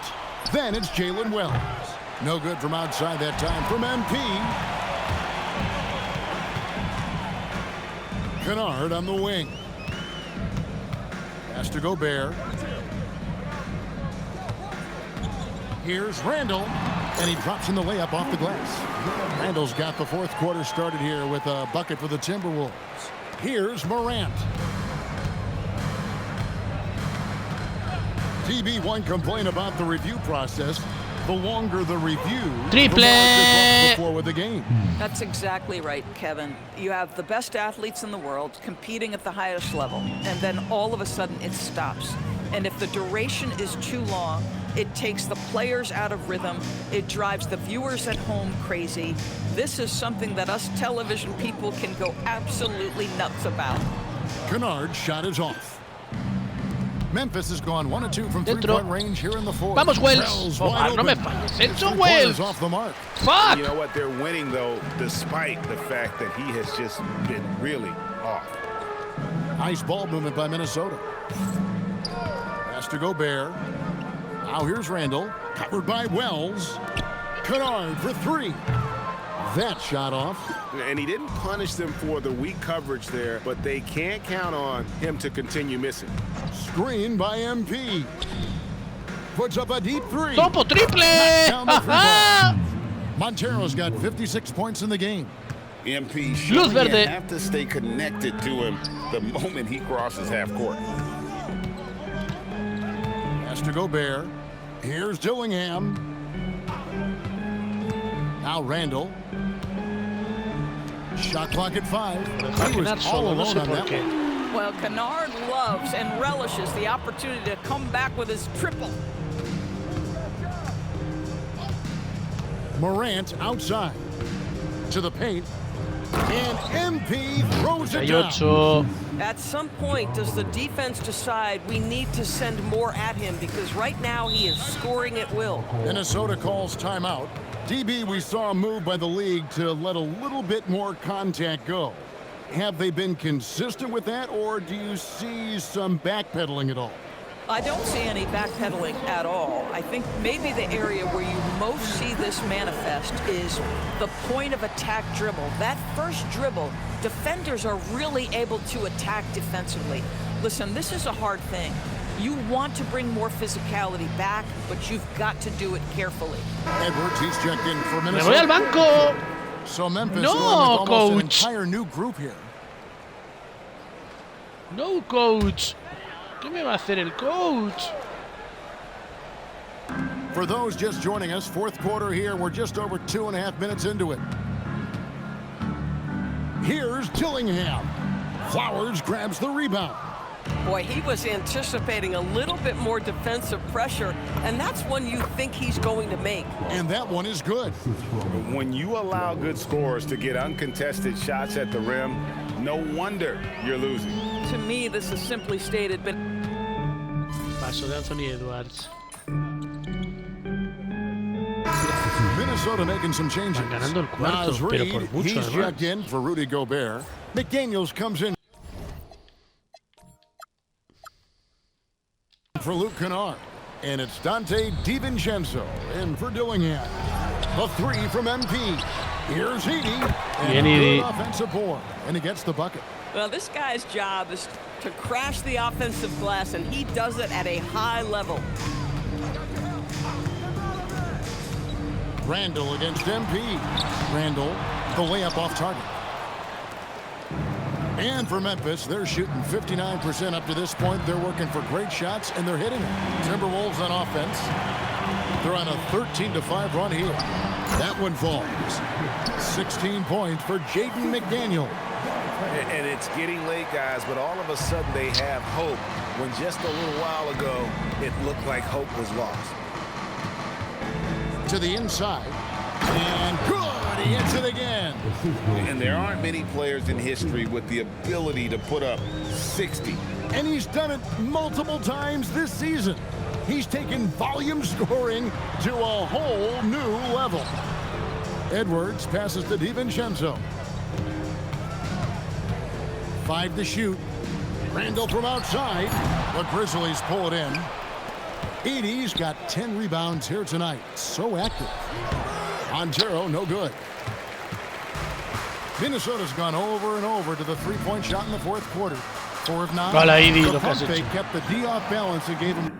Then it's Jalen Wells. No good from outside that time from MP. Kennard on the wing. Pass to Gobert. Here's Randall, and he drops in the layup off the glass. Randall's got the fourth quarter started here with a bucket for the Timberwolves. Here's Morant. TB one complaint about the review process. The longer the review, Triple! the more it before with the game. That's exactly right, Kevin. You have the best athletes in the world competing at the highest level, and then all of a sudden it stops. And if the duration is too long, it takes the players out of rhythm. It drives the viewers at home crazy. This is something that us television people can go absolutely nuts about. Kennard's shot is off. Memphis has gone 1 of 2 from Dentro. three-point range here in the fourth. Vamos, Wells. Wells Oh, wide no me open. falles. His Enzo three-pointers Wells. off the mark. Fuck. You know what? They're winning, though, despite the fact that he has just been really off. Nice ball movement by Minnesota. Pass to Gobert. Now here's Randall. Covered by Wells. Kennard for three. That shot off. And he didn't punish them for the weak coverage there, but they can't count on him to continue missing. Screen by MP. Puts up a deep three. Topo triple. Down the three Ajá. ball. Montero's got 56 points in the game. MP Luz showing you verde. have to stay connected to him the moment he crosses half court. Pass to Gobert. Here's Dillingham. Now Randall. Shot clock at 5. He was all Solo, no alone sé on por that qué. one. Well, Kennard loves and relishes the opportunity to come back with his triple. Morant outside. To the paint. And MP throws it Hay down. 8. At some point, does the defense decide we need to send more at him? Because right now he is scoring at will. Minnesota calls timeout. DB, we saw a move by the league to let a little bit more contact go. Have they been consistent with that, or do you see some backpedaling at all? I don't see any backpedaling at all. I think maybe the area where you most see this manifest is the point of attack dribble. That first dribble, defenders are really able to attack defensively. Listen, this is a hard thing. You want to bring more physicality back, but you've got to do it carefully. Edwards, he's checked in for Me Minnesota. voy al banco. So Memphis No, going with almost an coach. entire new group here. No, coach. ¿Qué me va a hacer el coach? For those just joining us, fourth quarter here. We're just over 2.5 minutes into it. Here's Dillingham. Flowers grabs the rebound. Boy, he was anticipating a little bit more defensive pressure, and that's one you think he's going to make. And that one is good. When you allow good scorers to get uncontested shots at the rim, no wonder you're losing. To me, this is simply stated, but Paso de Anthony Edwards. Minnesota making some changes. Van ganando el cuarto, Naz pero Reid, por mucho, he's además. checked in for Rudy Gobert. McDaniels comes in for Luke Kennard. And it's Dante DiVincenzo in for Dillingham. The three from MP. Here's Edie. And Bien, a Edie. good offensive board. And he gets the bucket. Well, this guy's job is to crash the offensive glass, and he does it at a high level. Randall against MP. Randall, the layup off target. And for Memphis, they're shooting 59% up to this point. They're working for great shots, and they're hitting them. Timberwolves on offense. They're on a 13-5 run here. That one falls. 16 points for Jaden McDaniel. And it's getting late, guys, but all of a sudden they have hope when just a little while ago it looked like hope was lost. To the inside. And good! He hits it again. And there aren't many players in history with the ability to put up 60. And he's done it multiple times this season. He's taken volume scoring to a whole new level. Edwards passes to DiVincenzo. 5 to shoot. Randall from outside. The Grizzlies pull it in. Edie's got 10 rebounds here tonight. So active. Montero, no good. Minnesota's gone over and over to the three-point shot in the fourth quarter. 4 of 9. Hola, Edie, The lo que has pump fake hecho. kept the D off balance and gave him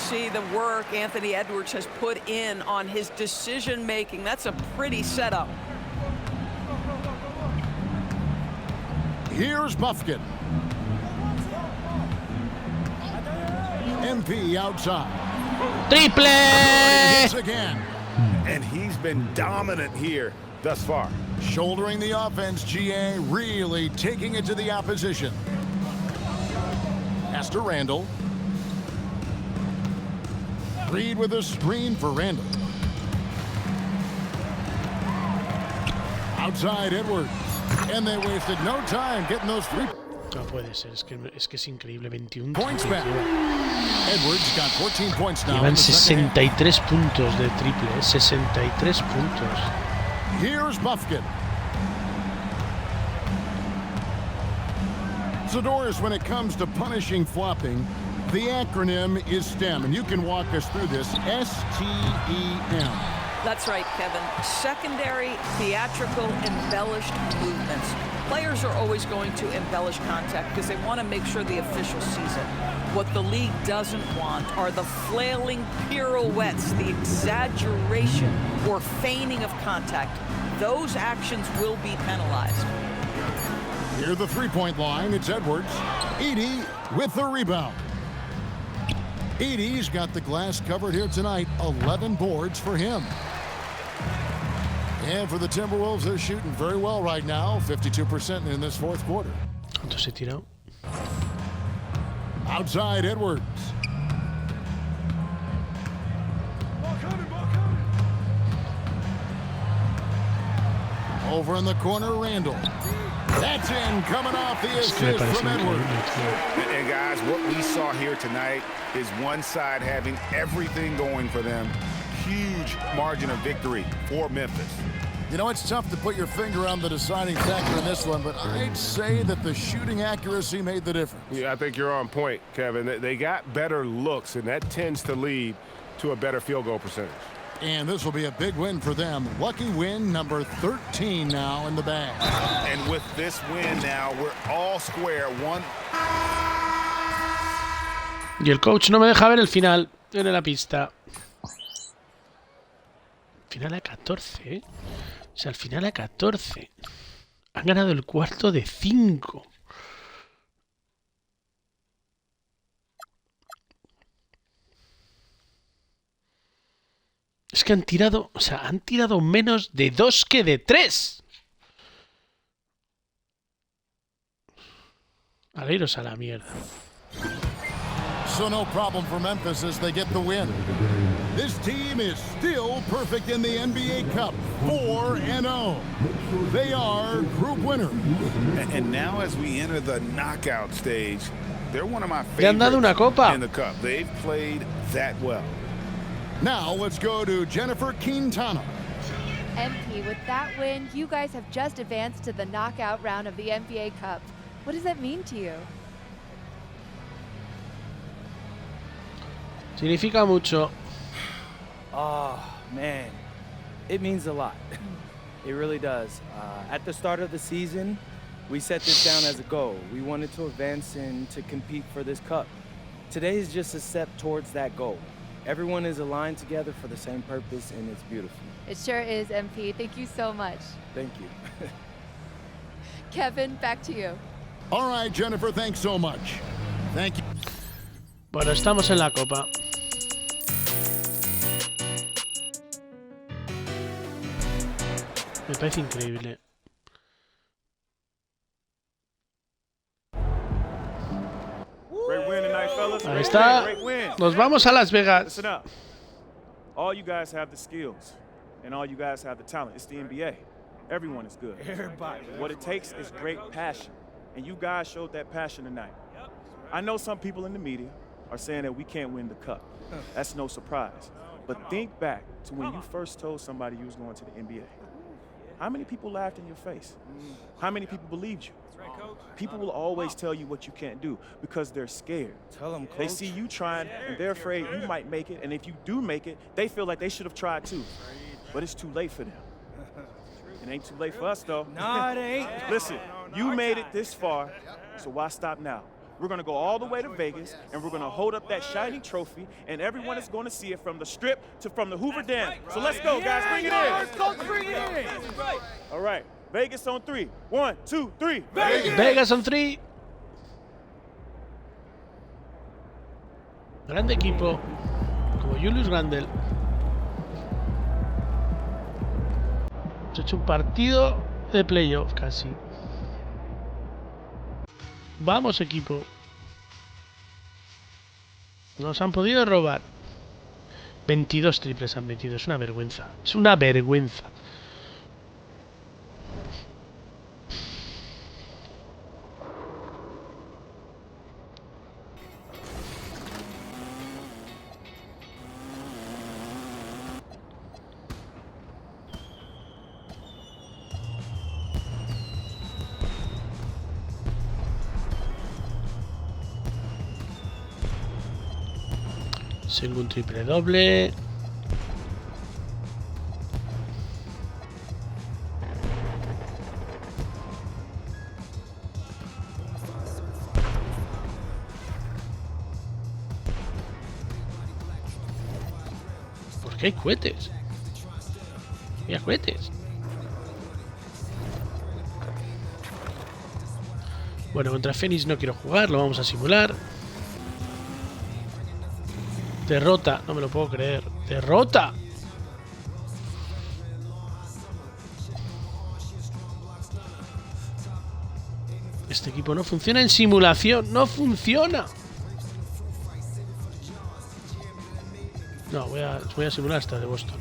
see the work Anthony Edwards has put in on his decision-making. That's a pretty setup. Here's Buffkin. MP outside. ¡Triple! Hits again. And he's been dominant here thus far. Shouldering the offense, GA really taking it to the opposition. Pass to Randall. Reed with a screen for Randall. Outside Edwards. And they wasted no time getting those 3 No puede ser, es que es increíble. 21 points back. Edwards got 14 points now. Llevan 63 puntos de triple, 63 puntos. Here's Buffkin. Zadorus, when it comes to punishing flopping, the acronym is STEM, and you can walk us through this. STEM. That's right, Kevin. Secondary, theatrical, embellished movements. Players are always going to embellish contact because they want to make sure the official sees it. What the league doesn't want are the flailing pirouettes, the exaggeration or feigning of contact. Those actions will be penalized. Near the three-point line, it's Edwards. Edey with the rebound. Edey's got the glass covered here tonight. 11 boards for him. And for the Timberwolves, they're shooting very well right now. 52% in this fourth quarter. ¿Cuánto se tira? Outside Edwards. Over in the corner, Randall. That's in, coming off the assist from Edwards. And guys, what we saw here tonight is one side having everything going for them. Huge margin of victory for Memphis. You know, it's tough to put your finger on the deciding factor in this one, but I'd say that the shooting accuracy made the difference. Yeah, I think you're on point, Kevin. They got better looks, and that tends to lead to a better field goal percentage. And this will be a big win for them. Lucky win number 13 now in the bag. And with this win now, we're all square. One. Y el coach no me deja ver el final en la pista. Final a 14, ¿eh? O sea, al final a 14. Han ganado el cuarto de 5. Es que han tirado, o sea, han tirado menos de 2 que de 3. A iros a la mierda. So no problem for Memphis as they get the win. This team is still perfect in the NBA Cup, 4-0. They are group winners. And now as we enter the knockout stage, they're one of my Le han dado una favorites copa. in the Cup. They've played that well. Now let's go to Jennifer Quintana. MP, with that win, you guys have just advanced to the knockout round of the NBA Cup. What does that mean to you? Significa mucho. Oh, man. It means a lot. It really does. At the start of the season, we set this down as a goal. We wanted to advance and to compete for this cup. Today is just a step towards that goal. Everyone is aligned together for the same purpose, and it's beautiful. It sure is, MP. Thank you so much. Thank you. Kevin, back to you. All right, Jennifer, thanks so much. Thank you. Bueno, estamos en la copa. Me parece increíble. Ahí está. Nos vamos a Las Vegas. Listen up. All you guys have the skills, and all you guys have the talent. It's the NBA. Everyone is good. Everybody. What it takes is great passion, and you guys showed that passion tonight. I know some people in the media are saying that we can't win the cup. That's no surprise. But think back to when you first told somebody you was going to the NBA. How many people laughed in your face? How many people believed you? People will always tell you what you can't do because they're scared. Tell them, Coach. They see you trying, and they're afraid you might make it. And if you do make it, they feel like they should have tried too. But it's too late for them. It ain't too late for us, though. No, it ain't. Listen, you made it this far, so why stop now? We're going to go all the way to Vegas, and we're going to hold up that shiny trophy, and everyone is going to see it from the Strip to from the Hoover Dam. So let's go, guys. Bring it in. Coach, bring it in. All right. Vegas on 3. 1, 2, 3. Vegas on 3. Grande equipo. Como Julius Randle. Hemos hecho un partido de playoff casi. Vamos, equipo. Nos han podido robar. 22 triples han metido. Es una vergüenza. Es una vergüenza. Tengo un triple doble. ¿Por qué hay cohetes? Mira, cohetes. Bueno, contra Phoenix no quiero jugar, lo vamos a simular. Derrota, no me lo puedo creer. ¡Derrota! Este equipo no funciona en simulación. ¡No funciona! No, voy a simular esta de Boston.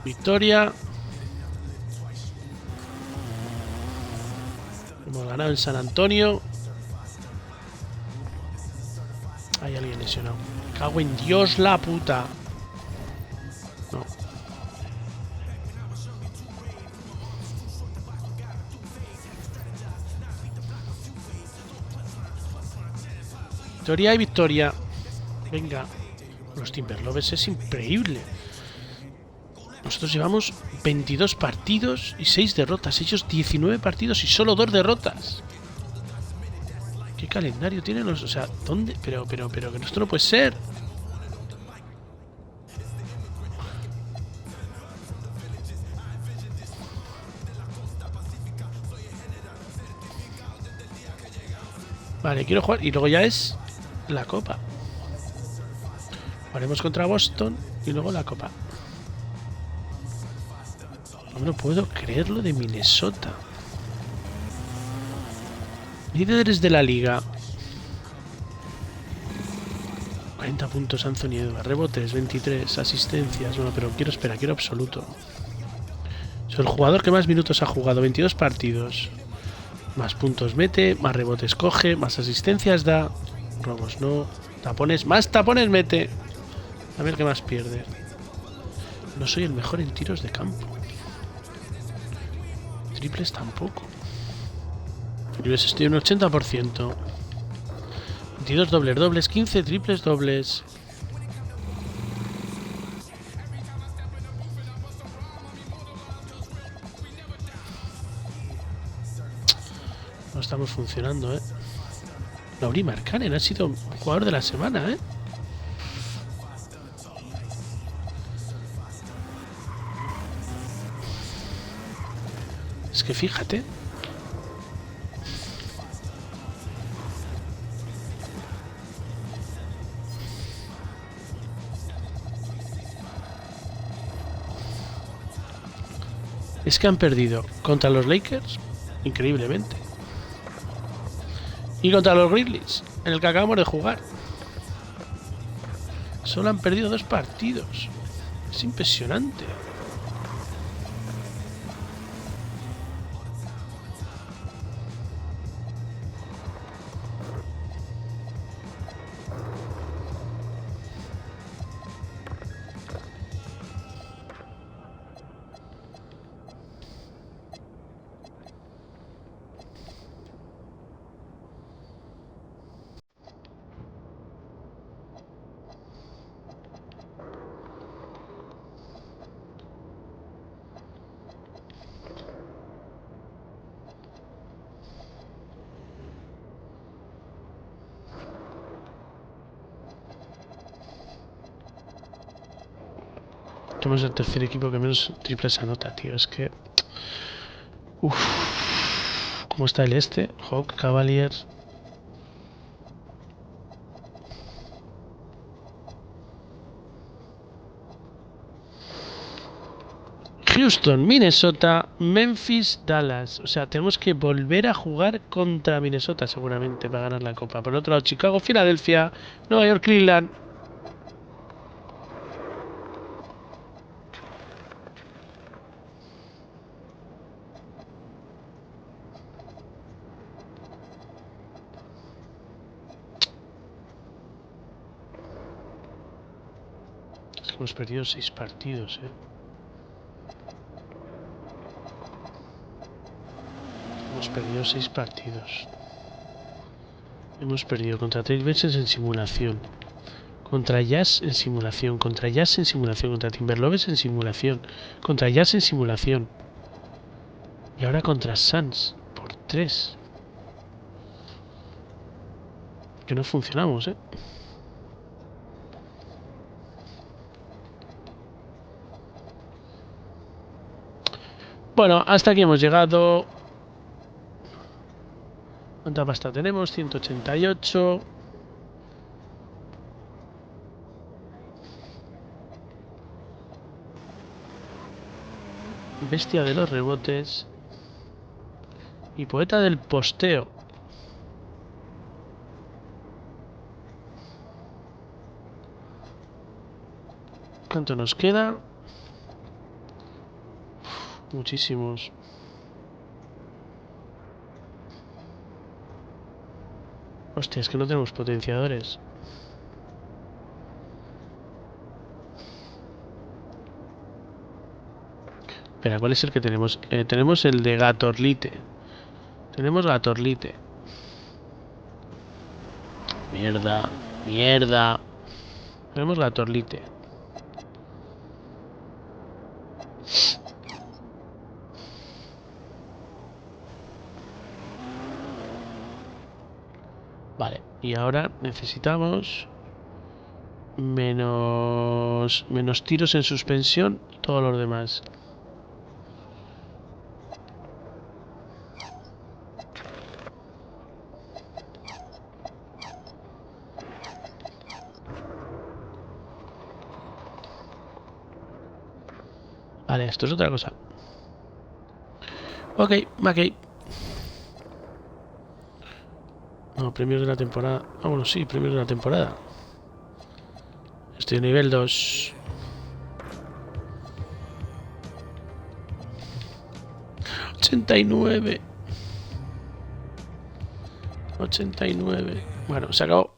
Victoria. Hemos ganado en San Antonio. Hay alguien lesionado. Me cago en Dios la puta. No. Victoria y victoria. Venga. Los Timberwolves es increíble. Nosotros llevamos 22 partidos y 6 derrotas. Ellos 19 partidos y solo 2 derrotas. ¿Qué calendario tienen los...? O sea, ¿dónde? Pero que esto no puede ser. Vale, quiero jugar. Y luego ya es la Copa. Jugaremos contra Boston y luego la Copa. No puedo creerlo de Minnesota. Líderes de la liga. 40 puntos Anthony Edwards. Rebotes 23. Asistencias. Bueno, pero quiero absoluto. Soy el jugador que más minutos ha jugado. 22 partidos. Más puntos mete. Más rebotes coge. Más asistencias da. Robos no. Tapones. Más tapones mete. A ver qué más pierde. No soy el mejor en tiros de campo. Triples tampoco. Triples estoy en un 80%. 22 dobles dobles, 15 triples dobles. No estamos funcionando, Lauri Markkanen ha sido jugador de la semana, Es que fíjate. Es que han perdido contra los Lakers, increíblemente. Y contra los Grizzlies, en el que acabamos de jugar. Solo han perdido 2 partidos. Es impresionante. Somos el tercer equipo que menos triples anota, tío. Es que... Uff. ¿Cómo está el este? Hawk, Cavaliers. Houston, Minnesota, Memphis, Dallas. O sea, tenemos que volver a jugar contra Minnesota seguramente para ganar la Copa. Por otro lado, Chicago, Filadelfia, Nueva York, Cleveland. Hemos perdido 6 partidos, Hemos perdido 6 partidos. Hemos perdido contra Trailblazers en simulación. Contra Jazz en simulación. Contra Jazz en simulación. Contra Timberwolves en simulación. Contra Jazz en simulación. Y ahora contra Suns. Por 3. Que no funcionamos, Bueno, hasta aquí hemos llegado. ¿Cuánta pasta tenemos? 188. Bestia de los rebotes. Y poeta del posteo. ¿Cuánto nos queda? Muchísimos. Hostia, es que no tenemos potenciadores. Espera, ¿cuál es el que tenemos? Tenemos el de Gatorlite. Tenemos Gatorlite. Mierda, mierda. Tenemos Gatorlite. Vale, y ahora necesitamos menos tiros en suspensión, todos los demás. Vale, esto es otra cosa. Ok. No, premios de la temporada. Ah, bueno, sí, premios de la temporada. Estoy en nivel 2. ¡89! Bueno, se acabó.